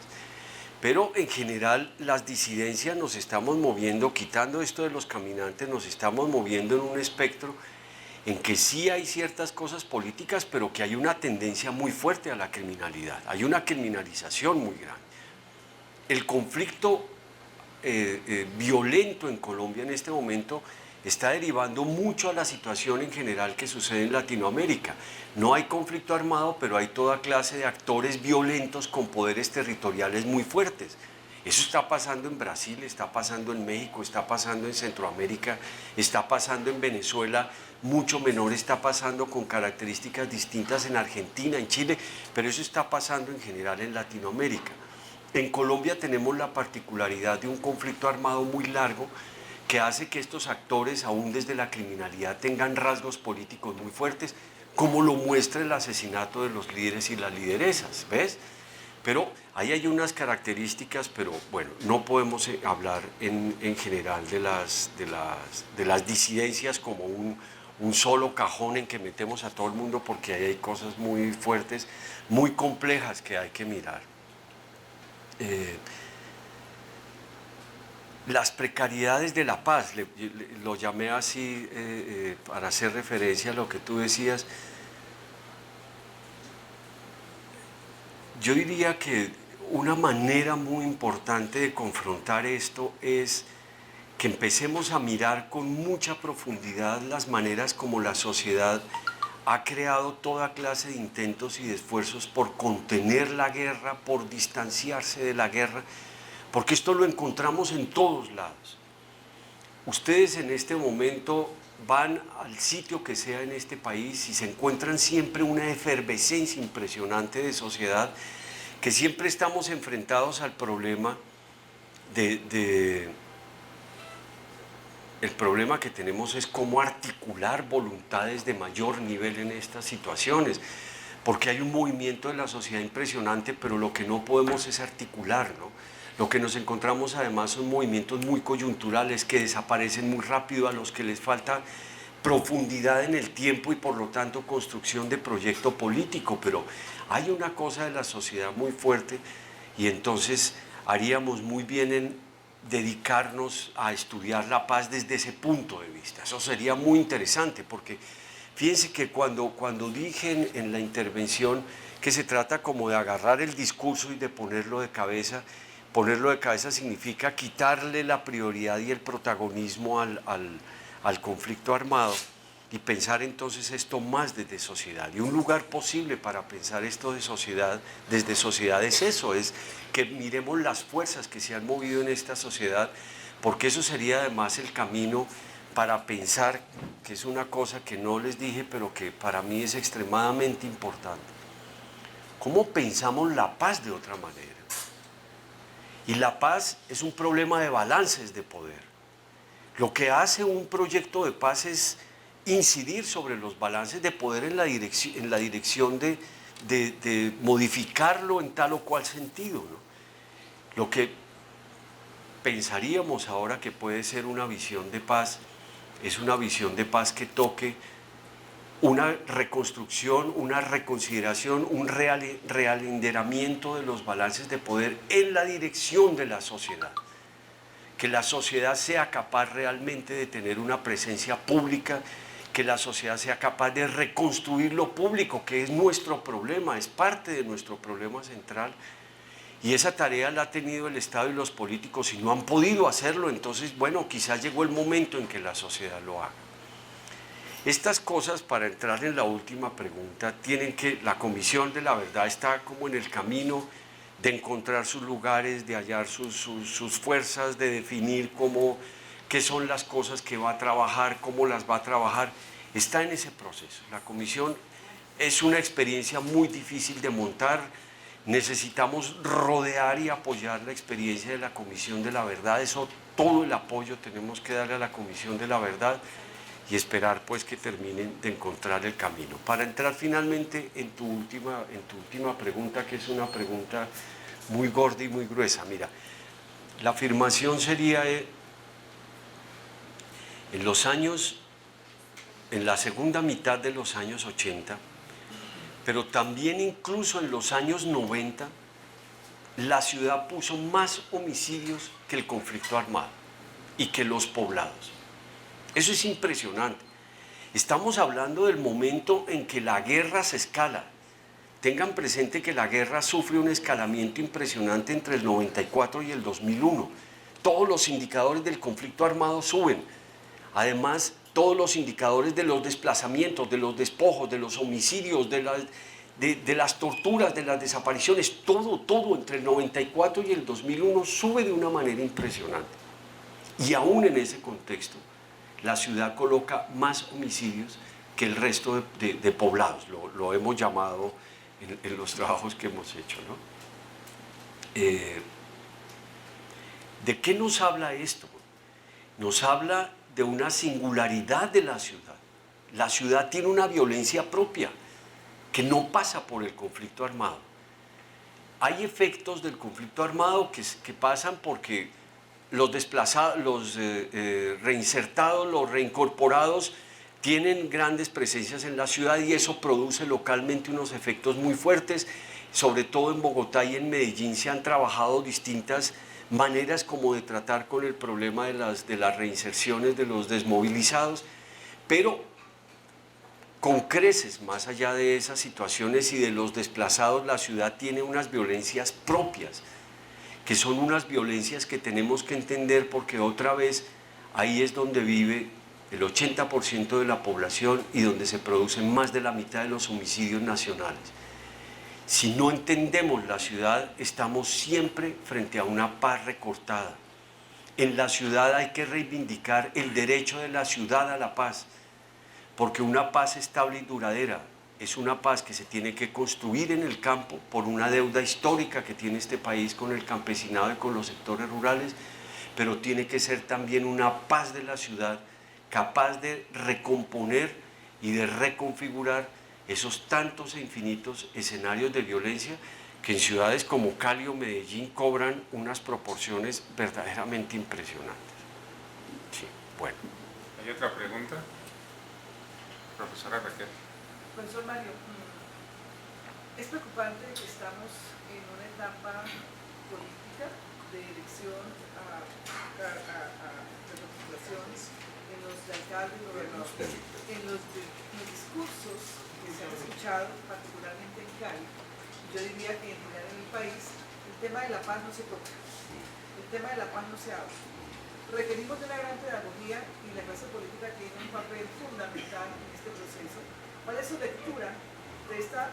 Pero en general las disidencias nos estamos moviendo, quitando esto de los caminantes, nos estamos moviendo en un espectro en que sí hay ciertas cosas políticas, pero que hay una tendencia muy fuerte a la criminalidad, hay una criminalización muy grande. El conflicto violento en Colombia en este momento está derivando mucho a la situación en general que sucede en Latinoamérica. No hay conflicto armado, pero hay toda clase de actores violentos con poderes territoriales muy fuertes. Eso está pasando en Brasil, está pasando en México, está pasando en Centroamérica, está pasando en Venezuela, mucho menor está pasando con características distintas en Argentina, en Chile, pero eso está pasando en general en Latinoamérica. En Colombia tenemos la particularidad de un conflicto armado muy largo que hace que estos actores, aún desde la criminalidad, tengan rasgos políticos muy fuertes, como lo muestra el asesinato de los líderes y las lideresas, ¿ves? Pero ahí hay unas características, pero bueno, no podemos hablar en general de las disidencias como un solo cajón en que metemos a todo el mundo, porque ahí hay cosas muy fuertes, muy complejas que hay que mirar. Las precariedades de la paz, lo llamé así para hacer referencia a lo que tú decías. Yo diría que una manera muy importante de confrontar esto es que empecemos a mirar con mucha profundidad las maneras como la sociedad ha creado toda clase de intentos y de esfuerzos por contener la guerra, por distanciarse de la guerra, porque esto lo encontramos en todos lados. Ustedes en este momento van al sitio que sea en este país y se encuentran siempre una efervescencia impresionante de sociedad, que siempre estamos enfrentados al problema el problema que tenemos es cómo articular voluntades de mayor nivel en estas situaciones, porque hay un movimiento de la sociedad impresionante, pero lo que no podemos es articular, ¿no? Lo que nos encontramos además son movimientos muy coyunturales que desaparecen muy rápido, a los que les falta profundidad en el tiempo y por lo tanto construcción de proyecto político, pero hay una cosa de la sociedad muy fuerte y entonces haríamos muy bien en dedicarnos a estudiar la paz desde ese punto de vista. Eso sería muy interesante, porque fíjense que cuando dije en la intervención que se trata como de agarrar el discurso y de ponerlo de cabeza significa quitarle la prioridad y el protagonismo al conflicto armado y pensar entonces esto más desde sociedad. Y un lugar posible para pensar esto de sociedad, desde sociedad, es eso, es que miremos las fuerzas que se han movido en esta sociedad, porque eso sería además el camino para pensar, que es una cosa que no les dije, pero que para mí es extremadamente importante. ¿Cómo pensamos la paz de otra manera? Y la paz es un problema de balances de poder. Lo que hace un proyecto de paz es incidir sobre los balances de poder en la dirección de modificarlo en tal o cual sentido, ¿no? Lo que pensaríamos ahora que puede ser una visión de paz es una visión de paz que toque una reconstrucción, una reconsideración, un realinderamiento de los balances de poder en la dirección de la sociedad. Que la sociedad sea capaz realmente de tener una presencia pública, que la sociedad sea capaz de reconstruir lo público, que es nuestro problema, es parte de nuestro problema central. Y esa tarea la ha tenido el Estado y los políticos y no han podido hacerlo, entonces, bueno, quizás llegó el momento en que la sociedad lo haga. Estas cosas, para entrar en la última pregunta, la Comisión de la Verdad está como en el camino de encontrar sus lugares, de hallar sus fuerzas, de definir qué son las cosas que va a trabajar, cómo las va a trabajar. Está en ese proceso. La comisión es una experiencia muy difícil de montar. Necesitamos rodear y apoyar la experiencia de la Comisión de la Verdad. Eso, todo el apoyo tenemos que darle a la Comisión de la Verdad y esperar pues que terminen de encontrar el camino. Para entrar finalmente en tu última pregunta, que es una pregunta muy gorda y muy gruesa. Mira, la afirmación sería en la segunda mitad de los años 80, pero también incluso en los años 90, la ciudad puso más homicidios que el conflicto armado y que los poblados. Eso es impresionante. Estamos hablando del momento en que la guerra se escala. Tengan presente que la guerra sufre un escalamiento impresionante entre el 94 y el 2001. Todos los indicadores del conflicto armado suben. Además, todos los indicadores de los desplazamientos, de los despojos, de los homicidios, de las torturas, de las desapariciones, todo entre el 94 y el 2001 sube de una manera impresionante. Y aún en ese contexto, la ciudad coloca más homicidios que el resto de poblados, lo hemos llamado en los trabajos que hemos hecho, ¿no? ¿De qué nos habla esto? Nos habla de una singularidad de la ciudad. La ciudad tiene una violencia propia que no pasa por el conflicto armado. Hay efectos del conflicto armado que pasan porque los desplazados, los reinsertados, los reincorporados tienen grandes presencias en la ciudad y eso produce localmente unos efectos muy fuertes. Sobre todo en Bogotá y en Medellín se han trabajado distintas maneras como de tratar con el problema de las reinserciones de los desmovilizados, pero con creces más allá de esas situaciones y de los desplazados, la ciudad tiene unas violencias propias, que son unas violencias que tenemos que entender porque otra vez ahí es donde vive el 80% de la población y donde se producen más de la mitad de los homicidios nacionales. Si no entendemos la ciudad, estamos siempre frente a una paz recortada. En la ciudad hay que reivindicar el derecho de la ciudad a la paz, porque una paz estable y duradera es una paz que se tiene que construir en el campo por una deuda histórica que tiene este país con el campesinado y con los sectores rurales, pero tiene que ser también una paz de la ciudad capaz de recomponer y de reconfigurar esos tantos e infinitos escenarios de violencia que en ciudades como Cali o Medellín cobran unas proporciones verdaderamente impresionantes. Sí, bueno. ¿Hay otra pregunta? Profesora Raquel. Profesor Mario, es preocupante que estamos en una etapa política de elección a representaciones en los alcaldes y gobernadores, en los discursos que se han escuchado, particularmente en Cali, yo diría que en general en el país, el tema de la paz no se toca, el tema de la paz no se habla. Requerimos de una gran pedagogía y la clase política tiene un papel fundamental en este proceso. ¿Cuál es su lectura de esta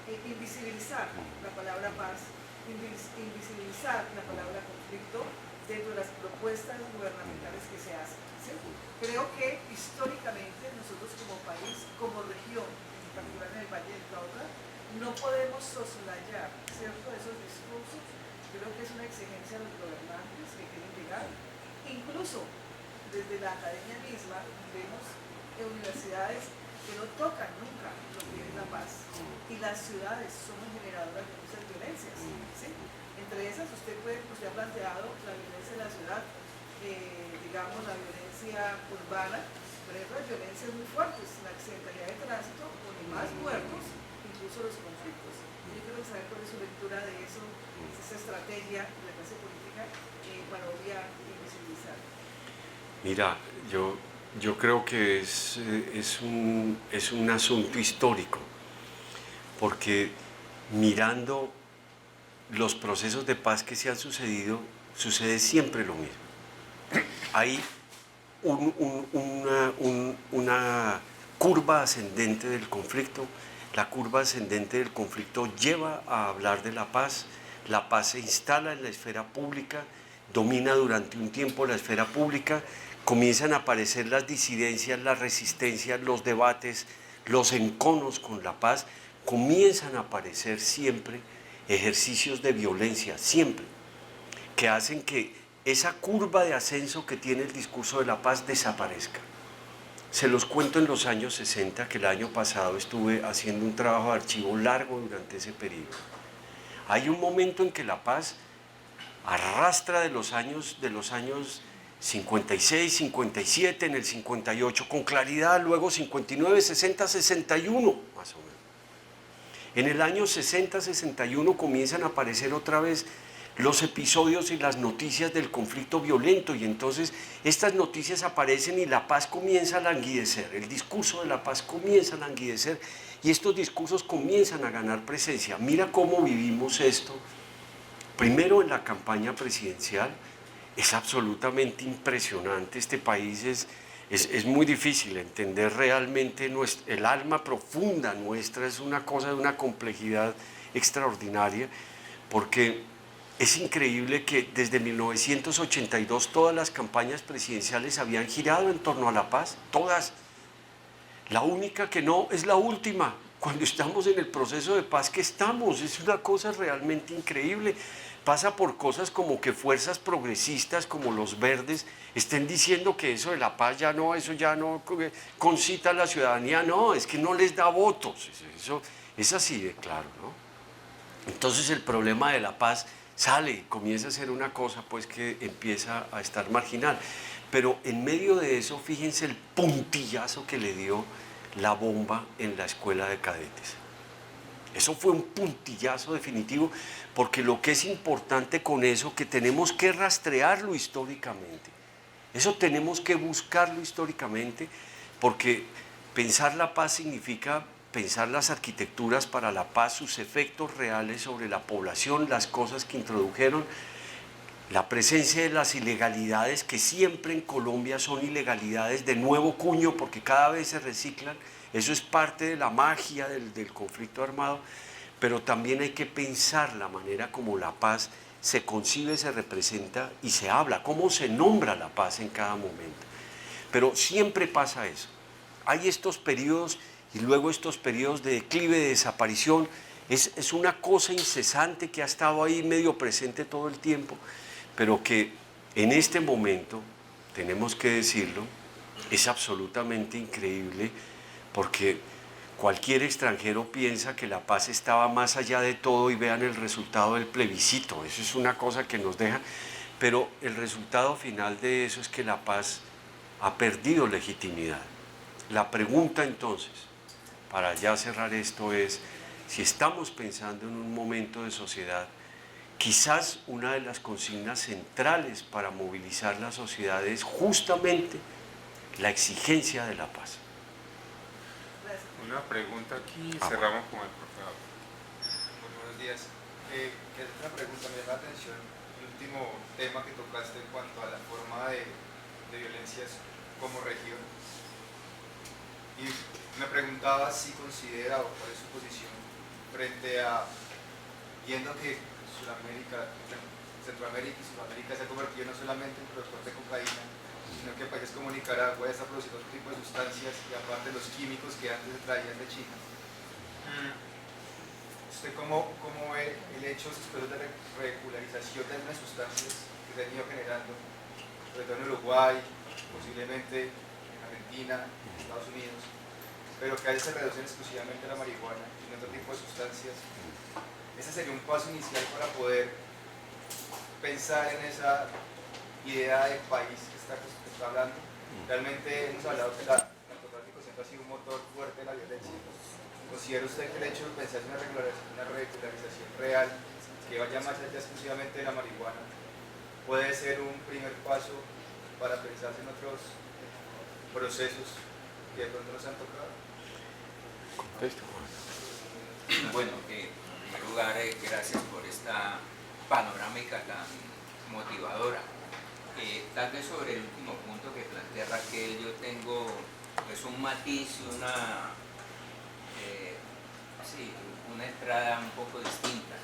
invisibilizar la palabra paz, invisibilizar la palabra conflicto dentro de las propuestas gubernamentales que se hacen? ¿Sí? Creo que históricamente nosotros como país, como región, en particular en el Valle del Cauca, no podemos soslayar cierto esos discursos. Creo que es una exigencia de los gobernantes que quieren llegar. Incluso desde la academia misma vemos universidades que no tocan nunca lo que es la paz. Y las ciudades son generadoras de muchas violencias. ¿Sí? Entre esas usted ha planteado la violencia de la ciudad, digamos la violencia urbana, por ejemplo, hay violencias muy fuertes, la accidentalidad de tránsito, con más muertos, incluso los conflictos. Yo quiero saber cuál es su lectura de eso, esa estrategia de la clase política para obviar y visibilizar. Mira, yo creo que es un asunto histórico, porque mirando los procesos de paz que se han sucedido, sucede siempre lo mismo. Hay una curva ascendente del conflicto. La curva ascendente del conflicto lleva a hablar de la paz se instala en la esfera pública, domina durante un tiempo la esfera pública, comienzan a aparecer las disidencias, las resistencias, los debates, los enconos con la paz, comienzan a aparecer siempre ejercicios de violencia, siempre, que hacen que esa curva de ascenso que tiene el discurso de la paz desaparezca. Se los cuento en los años 60, que el año pasado estuve haciendo un trabajo de archivo largo durante ese periodo. Hay un momento en que la paz arrastra de los años 56, 57, en el 58 con claridad, luego 59, 60, 61 más o menos. En el año 60, 61 comienzan a aparecer otra vez los episodios y las noticias del conflicto violento, y entonces estas noticias aparecen y la paz comienza a languidecer, el discurso de la paz comienza a languidecer y estos discursos comienzan a ganar presencia. Mira cómo vivimos esto, primero en la campaña presidencial, es absolutamente impresionante, este país es muy difícil entender realmente, el alma profunda nuestra es una cosa de una complejidad extraordinaria, porque es increíble que desde 1982 todas las campañas presidenciales habían girado en torno a la paz, todas. La única que no es la última, cuando estamos en el proceso de paz que estamos, es una cosa realmente increíble. Pasa por cosas como que fuerzas progresistas como los verdes estén diciendo que eso de la paz ya no, eso ya no concita a la ciudadanía, no, es que no les da votos, eso es así de claro, ¿no? Entonces el problema de la paz sale, comienza a ser una cosa pues que empieza a estar marginal. Pero en medio de eso, fíjense el puntillazo que le dio la bomba en la escuela de cadetes. Eso fue un puntillazo definitivo, porque lo que es importante con eso, que tenemos que rastrearlo históricamente. Eso tenemos que buscarlo históricamente, porque pensar la paz significa pensar las arquitecturas para la paz, sus efectos reales sobre la población, las cosas que introdujeron, la presencia de las ilegalidades, que siempre en Colombia son ilegalidades de nuevo cuño, porque cada vez se reciclan, eso es parte de la magia del conflicto armado, pero también hay que pensar la manera como la paz se concibe, se representa y se habla, cómo se nombra la paz en cada momento. Pero siempre pasa eso, hay estos periodos y luego estos periodos de declive, de desaparición, es una cosa incesante que ha estado ahí medio presente todo el tiempo, pero que en este momento, tenemos que decirlo, es absolutamente increíble, porque cualquier extranjero piensa que la paz estaba más allá de todo y vean el resultado del plebiscito, eso es una cosa que nos deja, pero el resultado final de eso es que la paz ha perdido legitimidad. La pregunta entonces, para ya cerrar esto, es si estamos pensando en un momento de sociedad, quizás una de las consignas centrales para movilizar la sociedad es justamente la exigencia de la paz. Una pregunta aquí y cerramos con el profesor. Muy buenos días. Una pregunta, me llama la atención el último tema que tocaste en cuanto a la forma de violencias como región. Y me preguntaba si considera o cuál es su posición frente a, viendo que Centroamérica y Sudamérica se ha convertido no solamente en productor de cocaína, sino que países como Nicaragua ya está produciendo otro tipo de sustancias y aparte los químicos que antes se traían de China. ¿Usted cómo ve el hecho de estos procesos de regularización de algunas sustancias que se han ido generando, sobre todo en Uruguay, posiblemente en Argentina, en Estados Unidos, pero que haya esa reducción exclusivamente de la marihuana y en otro tipo de sustancias? Ese sería un paso inicial para poder pensar en esa idea de país que está hablando. Realmente hemos hablado que el narcotráfico siempre ha sido un motor fuerte de la violencia. ¿Considera usted que el hecho de pensar en una regularización real que vaya más allá exclusivamente de la marihuana puede ser un primer paso para pensarse en otros procesos que de pronto nos han tocado? Bueno, en primer lugar, gracias por esta panorámica tan motivadora. Tal vez sobre el último punto que plantea Raquel, yo tengo pues un matiz y una entrada un poco distinta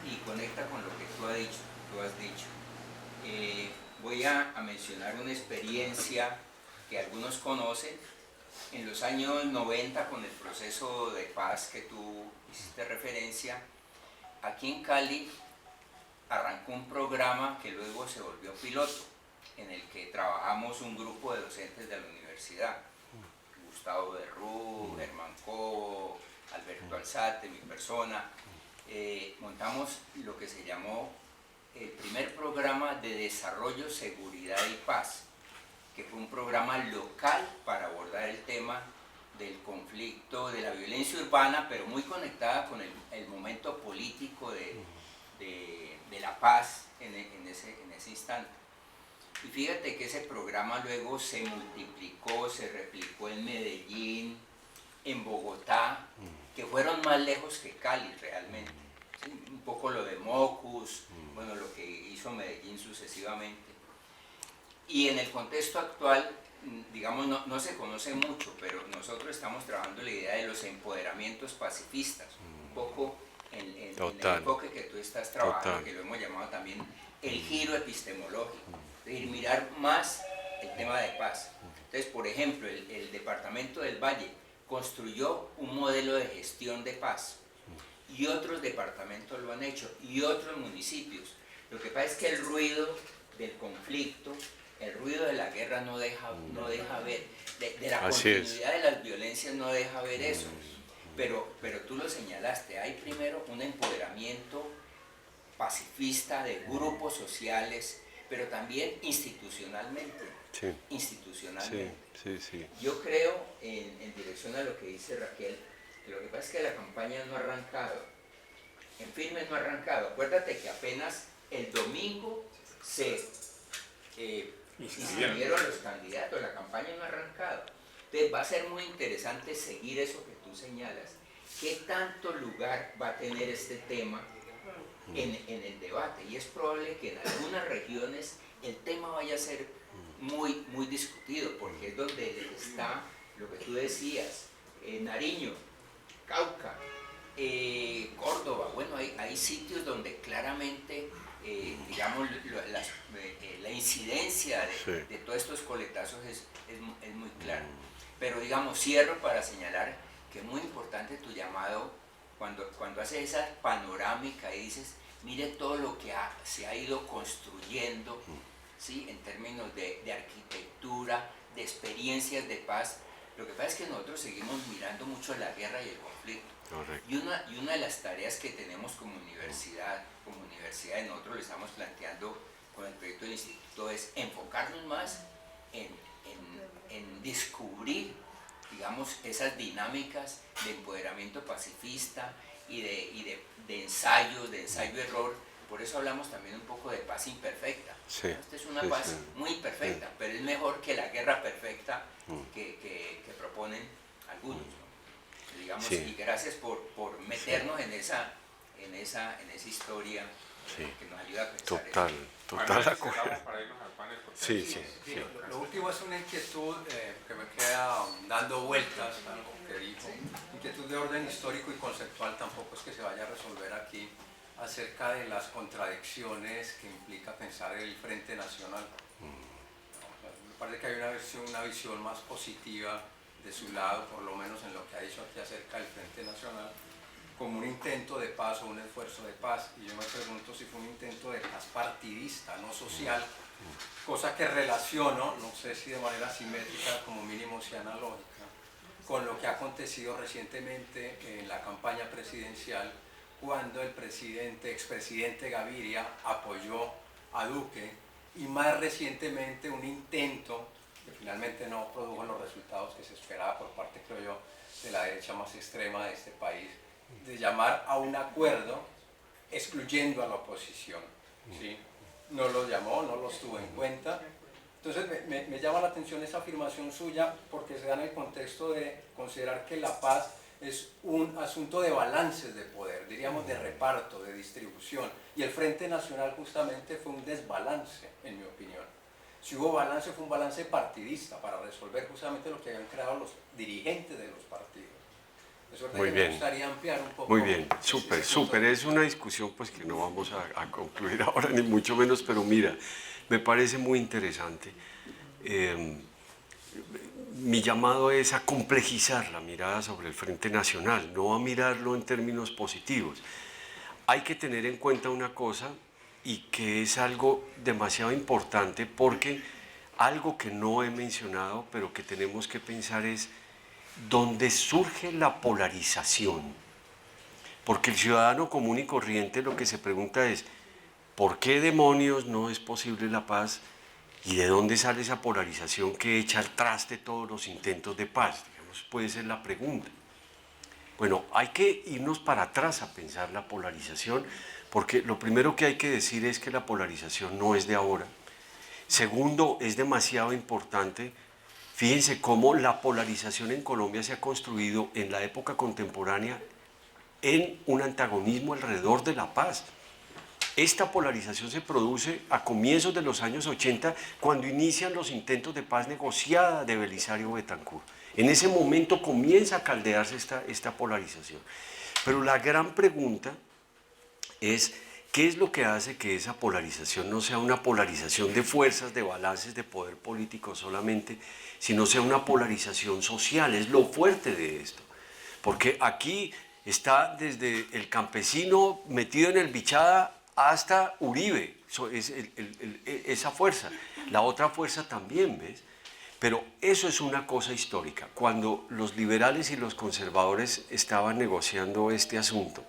y conecta con lo que tú has dicho. Voy a mencionar una experiencia que algunos conocen. En los años 90, con el proceso de paz que tú hiciste referencia, aquí en Cali arrancó un programa que luego se volvió piloto, en el que trabajamos un grupo de docentes de la universidad, Gustavo Derrú, Germán Cobo, Alberto Alzate, mi persona. Montamos lo que se llamó el primer programa de desarrollo, seguridad y paz, que fue un programa local para abordar el tema del conflicto, de la violencia urbana, pero muy conectada con el momento político de la paz en ese instante. Y fíjate que ese programa luego se multiplicó, se replicó en Medellín, en Bogotá, que fueron más lejos que Cali realmente. ¿Sí? Un poco lo de Mocus, bueno, lo que hizo Medellín sucesivamente. Y en el contexto actual, digamos, no se conoce mucho, pero nosotros estamos trabajando la idea de los empoderamientos pacifistas, un poco en el enfoque que tú estás trabajando, que lo hemos llamado también el giro epistemológico, es decir, mirar más el tema de paz. Entonces, por ejemplo, el Departamento del Valle construyó un modelo de gestión de paz y otros departamentos lo han hecho y otros municipios. Lo que pasa es que el ruido del conflicto, el ruido de la guerra no deja ver, de la continuidad de las violencias no deja ver eso. Pero tú lo señalaste, hay primero un empoderamiento pacifista de grupos sociales, pero también institucionalmente. Sí. Institucionalmente. Sí, sí, sí. Yo creo, en dirección a lo que dice Raquel, que lo que pasa es que la campaña no ha arrancado, en firme no ha arrancado. Acuérdate que apenas el domingo se inscribieron los candidatos, la campaña no ha arrancado. Entonces va a ser muy interesante seguir eso que tú señalas. ¿Qué tanto lugar va a tener este tema en el debate? Y es probable que en algunas regiones el tema vaya a ser muy, muy discutido, porque es donde está lo que tú decías, Nariño, Cauca, Córdoba. Bueno, hay sitios donde claramente, digamos, la incidencia de todos estos coletazos es muy clara. Pero, digamos, cierro para señalar que es muy importante tu llamado cuando haces esa panorámica y dices, mire todo lo que se ha ido construyendo, ¿sí? En términos de arquitectura, de experiencias de paz. Lo que pasa es que nosotros seguimos mirando mucho la guerra y el conflicto. Correcto. Y una de las tareas que tenemos como universidad y nosotros lo estamos planteando con el proyecto del instituto, es enfocarnos más en descubrir, digamos, esas dinámicas de empoderamiento pacifista y de ensayo-error. Por eso hablamos también un poco de paz imperfecta. Sí, esta es una paz muy imperfecta, pero es mejor que la guerra perfecta que proponen algunos, ¿no? Digamos, y gracias por meternos en esa historia que nos ayuda a pensar. Total. Para irnos al panel. Sí. Lo último es una inquietud que me queda dando vueltas a lo que dijo. Inquietud de orden histórico y conceptual, tampoco es que se vaya a resolver aquí, acerca de las contradicciones que implica pensar el Frente Nacional. Me parece que hay una visión más positiva de su lado, por lo menos en lo que ha dicho aquí acerca del Frente Nacional, como un intento de paz o un esfuerzo de paz. Y yo me pregunto si fue un intento de paz partidista, no social, cosa que relaciono, no sé si de manera simétrica, como mínimo si analógica, con lo que ha acontecido recientemente en la campaña presidencial, cuando el expresidente Gaviria apoyó a Duque, y más recientemente un intento que finalmente no produjo los resultados que se esperaba por parte, creo yo, de la derecha más extrema de este país, de llamar a un acuerdo excluyendo a la oposición. ¿Sí? No los llamó, no los tuvo en cuenta. Entonces me llama la atención esa afirmación suya, porque se da en el contexto de considerar que la paz es un asunto de balances de poder, diríamos de reparto, de distribución, y el Frente Nacional justamente fue un desbalance, en mi opinión. Si hubo balance, fue un balance partidista para resolver justamente lo que habían creado los dirigentes de los partidos. Eso es me gustaría ampliar un poco. Muy bien, súper. Es una discusión pues que no vamos a concluir ahora, ni mucho menos, pero mira, me parece muy interesante. Mi llamado es a complejizar la mirada sobre el Frente Nacional, no a mirarlo en términos positivos. Hay que tener en cuenta una cosa, y que es algo demasiado importante, porque algo que no he mencionado, pero que tenemos que pensar, es dónde surge la polarización. Porque el ciudadano común y corriente lo que se pregunta es, ¿por qué demonios no es posible la paz? ¿Y de dónde sale esa polarización que echa al traste todos los intentos de paz? Digamos, puede ser la pregunta. Bueno, hay que irnos para atrás a pensar la polarización, porque lo primero que hay que decir es que la polarización no es de ahora. Segundo, es demasiado importante, fíjense cómo la polarización en Colombia se ha construido en la época contemporánea en un antagonismo alrededor de la paz. Esta polarización se produce a comienzos de los años 80, cuando inician los intentos de paz negociada de Belisario Betancur. En ese momento comienza a caldearse esta polarización. Pero la gran pregunta es, ¿qué es lo que hace que esa polarización no sea una polarización de fuerzas, de balances de poder político solamente, sino sea una polarización social? Es lo fuerte de esto. Porque aquí está desde el campesino metido en el Bichada hasta Uribe, esa fuerza. La otra fuerza también, ¿ves? Pero eso es una cosa histórica. Cuando los liberales y los conservadores estaban negociando este asunto,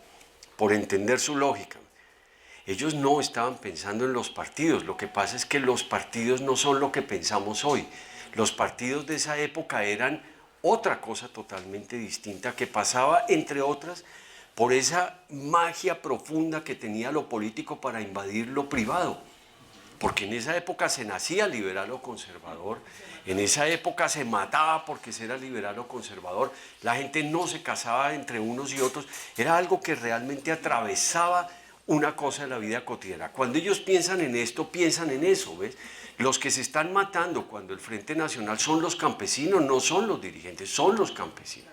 por entender su lógica, ellos no estaban pensando en los partidos. Lo que pasa es que los partidos no son lo que pensamos hoy. Los partidos de esa época eran otra cosa totalmente distinta, que pasaba, entre otras, por esa magia profunda que tenía lo político para invadir lo privado. Porque en esa época se nacía liberal o conservador, en esa época se mataba porque se era liberal o conservador, la gente no se casaba entre unos y otros, era algo que realmente atravesaba una cosa de la vida cotidiana. Cuando ellos piensan en esto, piensan en eso, ¿ves? Los que se están matando cuando el Frente Nacional son los campesinos, no son los dirigentes, son los campesinos.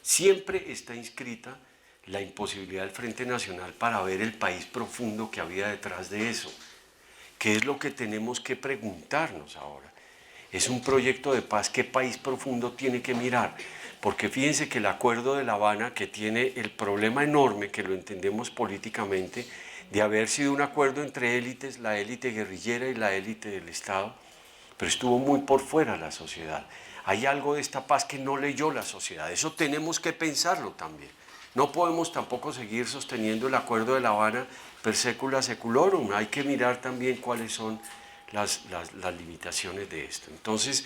Siempre está inscrita la imposibilidad del Frente Nacional para ver el país profundo que había detrás de eso. ¿Qué es lo que tenemos que preguntarnos ahora? Es un proyecto de paz, ¿qué país profundo tiene que mirar? Porque fíjense que el Acuerdo de La Habana, que tiene el problema enorme, que lo entendemos políticamente, de haber sido un acuerdo entre élites, la élite guerrillera y la élite del Estado, pero estuvo muy por fuera de la sociedad. Hay algo de esta paz que no leyó la sociedad, eso tenemos que pensarlo también. No podemos tampoco seguir sosteniendo el Acuerdo de La Habana per secula seculorum, hay que mirar también cuáles son las limitaciones de esto. Entonces,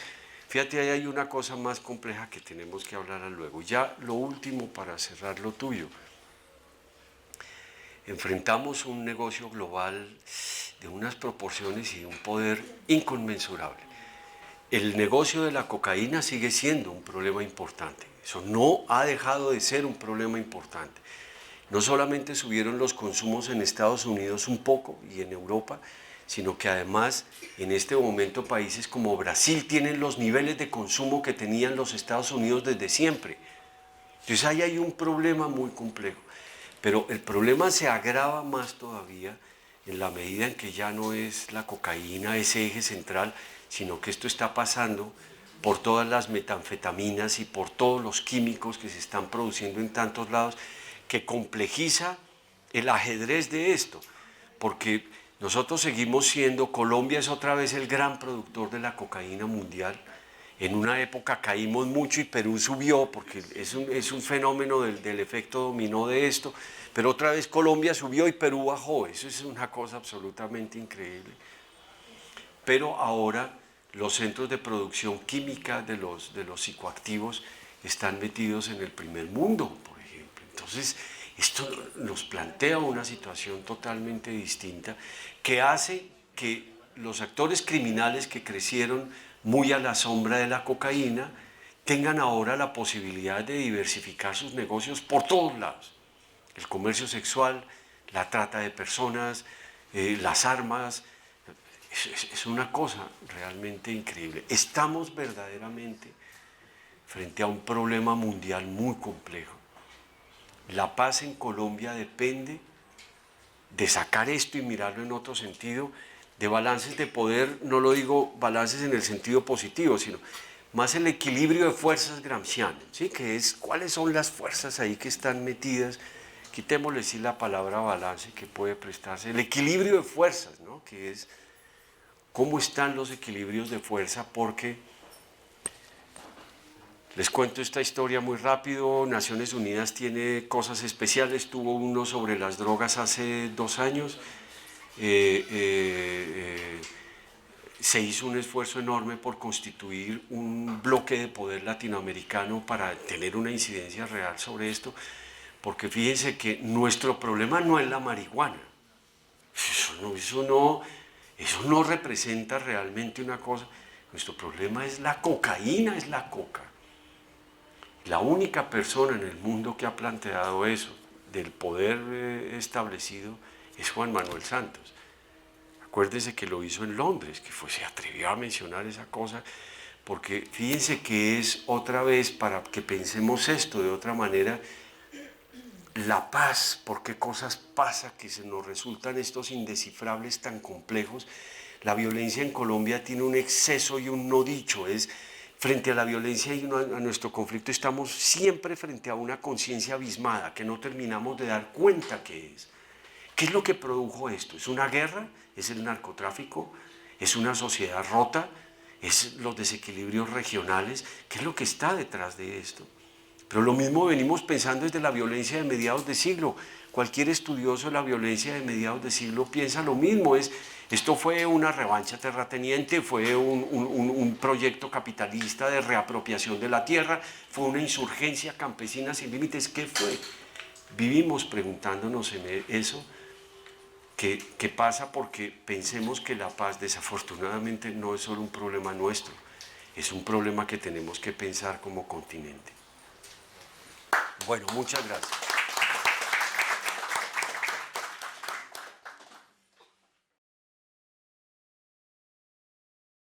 fíjate, ahí hay una cosa más compleja que tenemos que hablar luego. Ya lo último para cerrar lo tuyo. Enfrentamos un negocio global de unas proporciones y un poder inconmensurable. El negocio de la cocaína sigue siendo un problema importante. Eso no ha dejado de ser un problema importante. No solamente subieron los consumos en Estados Unidos un poco y en Europa, sino que además en este momento países como Brasil tienen los niveles de consumo que tenían los Estados Unidos desde siempre. Entonces ahí hay un problema muy complejo. Pero el problema se agrava más todavía en la medida en que ya no es la cocaína ese eje central, sino que esto está pasando por todas las metanfetaminas y por todos los químicos que se están produciendo en tantos lados, que complejiza el ajedrez de esto, porque nosotros seguimos siendo, Colombia es otra vez el gran productor de la cocaína mundial. En una época caímos mucho y Perú subió, porque es un fenómeno del efecto dominó de esto, pero otra vez Colombia subió y Perú bajó. Eso es una cosa absolutamente increíble. Pero ahora los centros de producción química de los psicoactivos están metidos en el primer mundo, por ejemplo. Entonces, esto nos plantea una situación totalmente distinta que hace que los actores criminales que crecieron muy a la sombra de la cocaína tengan ahora la posibilidad de diversificar sus negocios por todos lados. El comercio sexual, la trata de personas, las armas, es una cosa realmente increíble. Estamos verdaderamente frente a un problema mundial muy complejo. La paz en Colombia depende de sacar esto y mirarlo en otro sentido, de balances de poder, no lo digo balances en el sentido positivo, sino más el equilibrio de fuerzas gramsciano, ¿sí? Que es cuáles son las fuerzas ahí que están metidas, quitémosle sí la palabra balance que puede prestarse, el equilibrio de fuerzas, ¿no? Que es cómo están los equilibrios de fuerza, porque les cuento esta historia muy rápido. Naciones Unidas tiene cosas especiales, tuvo uno sobre las drogas hace 2 años, se hizo un esfuerzo enorme por constituir un bloque de poder latinoamericano para tener una incidencia real sobre esto, porque fíjense que nuestro problema no es la marihuana. Eso no representa realmente una cosa. Nuestro problema es la cocaína, es la coca. La única persona en el mundo que ha planteado eso, del poder establecido, es Juan Manuel Santos. Acuérdense que lo hizo en Londres, que se atrevió a mencionar esa cosa, porque fíjense que es otra vez, para que pensemos esto de otra manera, la paz, por qué cosas pasa que se nos resultan estos indescifrables tan complejos. La violencia en Colombia tiene un exceso y un no dicho, frente a la violencia y a nuestro conflicto estamos siempre frente a una conciencia abismada que no terminamos de dar cuenta que es. ¿Qué es lo que produjo esto? ¿Es una guerra? ¿Es el narcotráfico? ¿Es una sociedad rota? ¿Es los desequilibrios regionales? ¿Qué es lo que está detrás de esto? Pero lo mismo venimos pensando desde la violencia de mediados de siglo. Cualquier estudioso de la violencia de mediados de siglo piensa lo mismo. Esto fue una revancha terrateniente, fue un proyecto capitalista de reapropiación de la tierra, fue una insurgencia campesina sin límites. ¿Qué fue? Vivimos preguntándonos en eso. ¿Qué pasa? Porque pensemos que la paz desafortunadamente no es solo un problema nuestro, es un problema que tenemos que pensar como continente. Bueno, muchas gracias.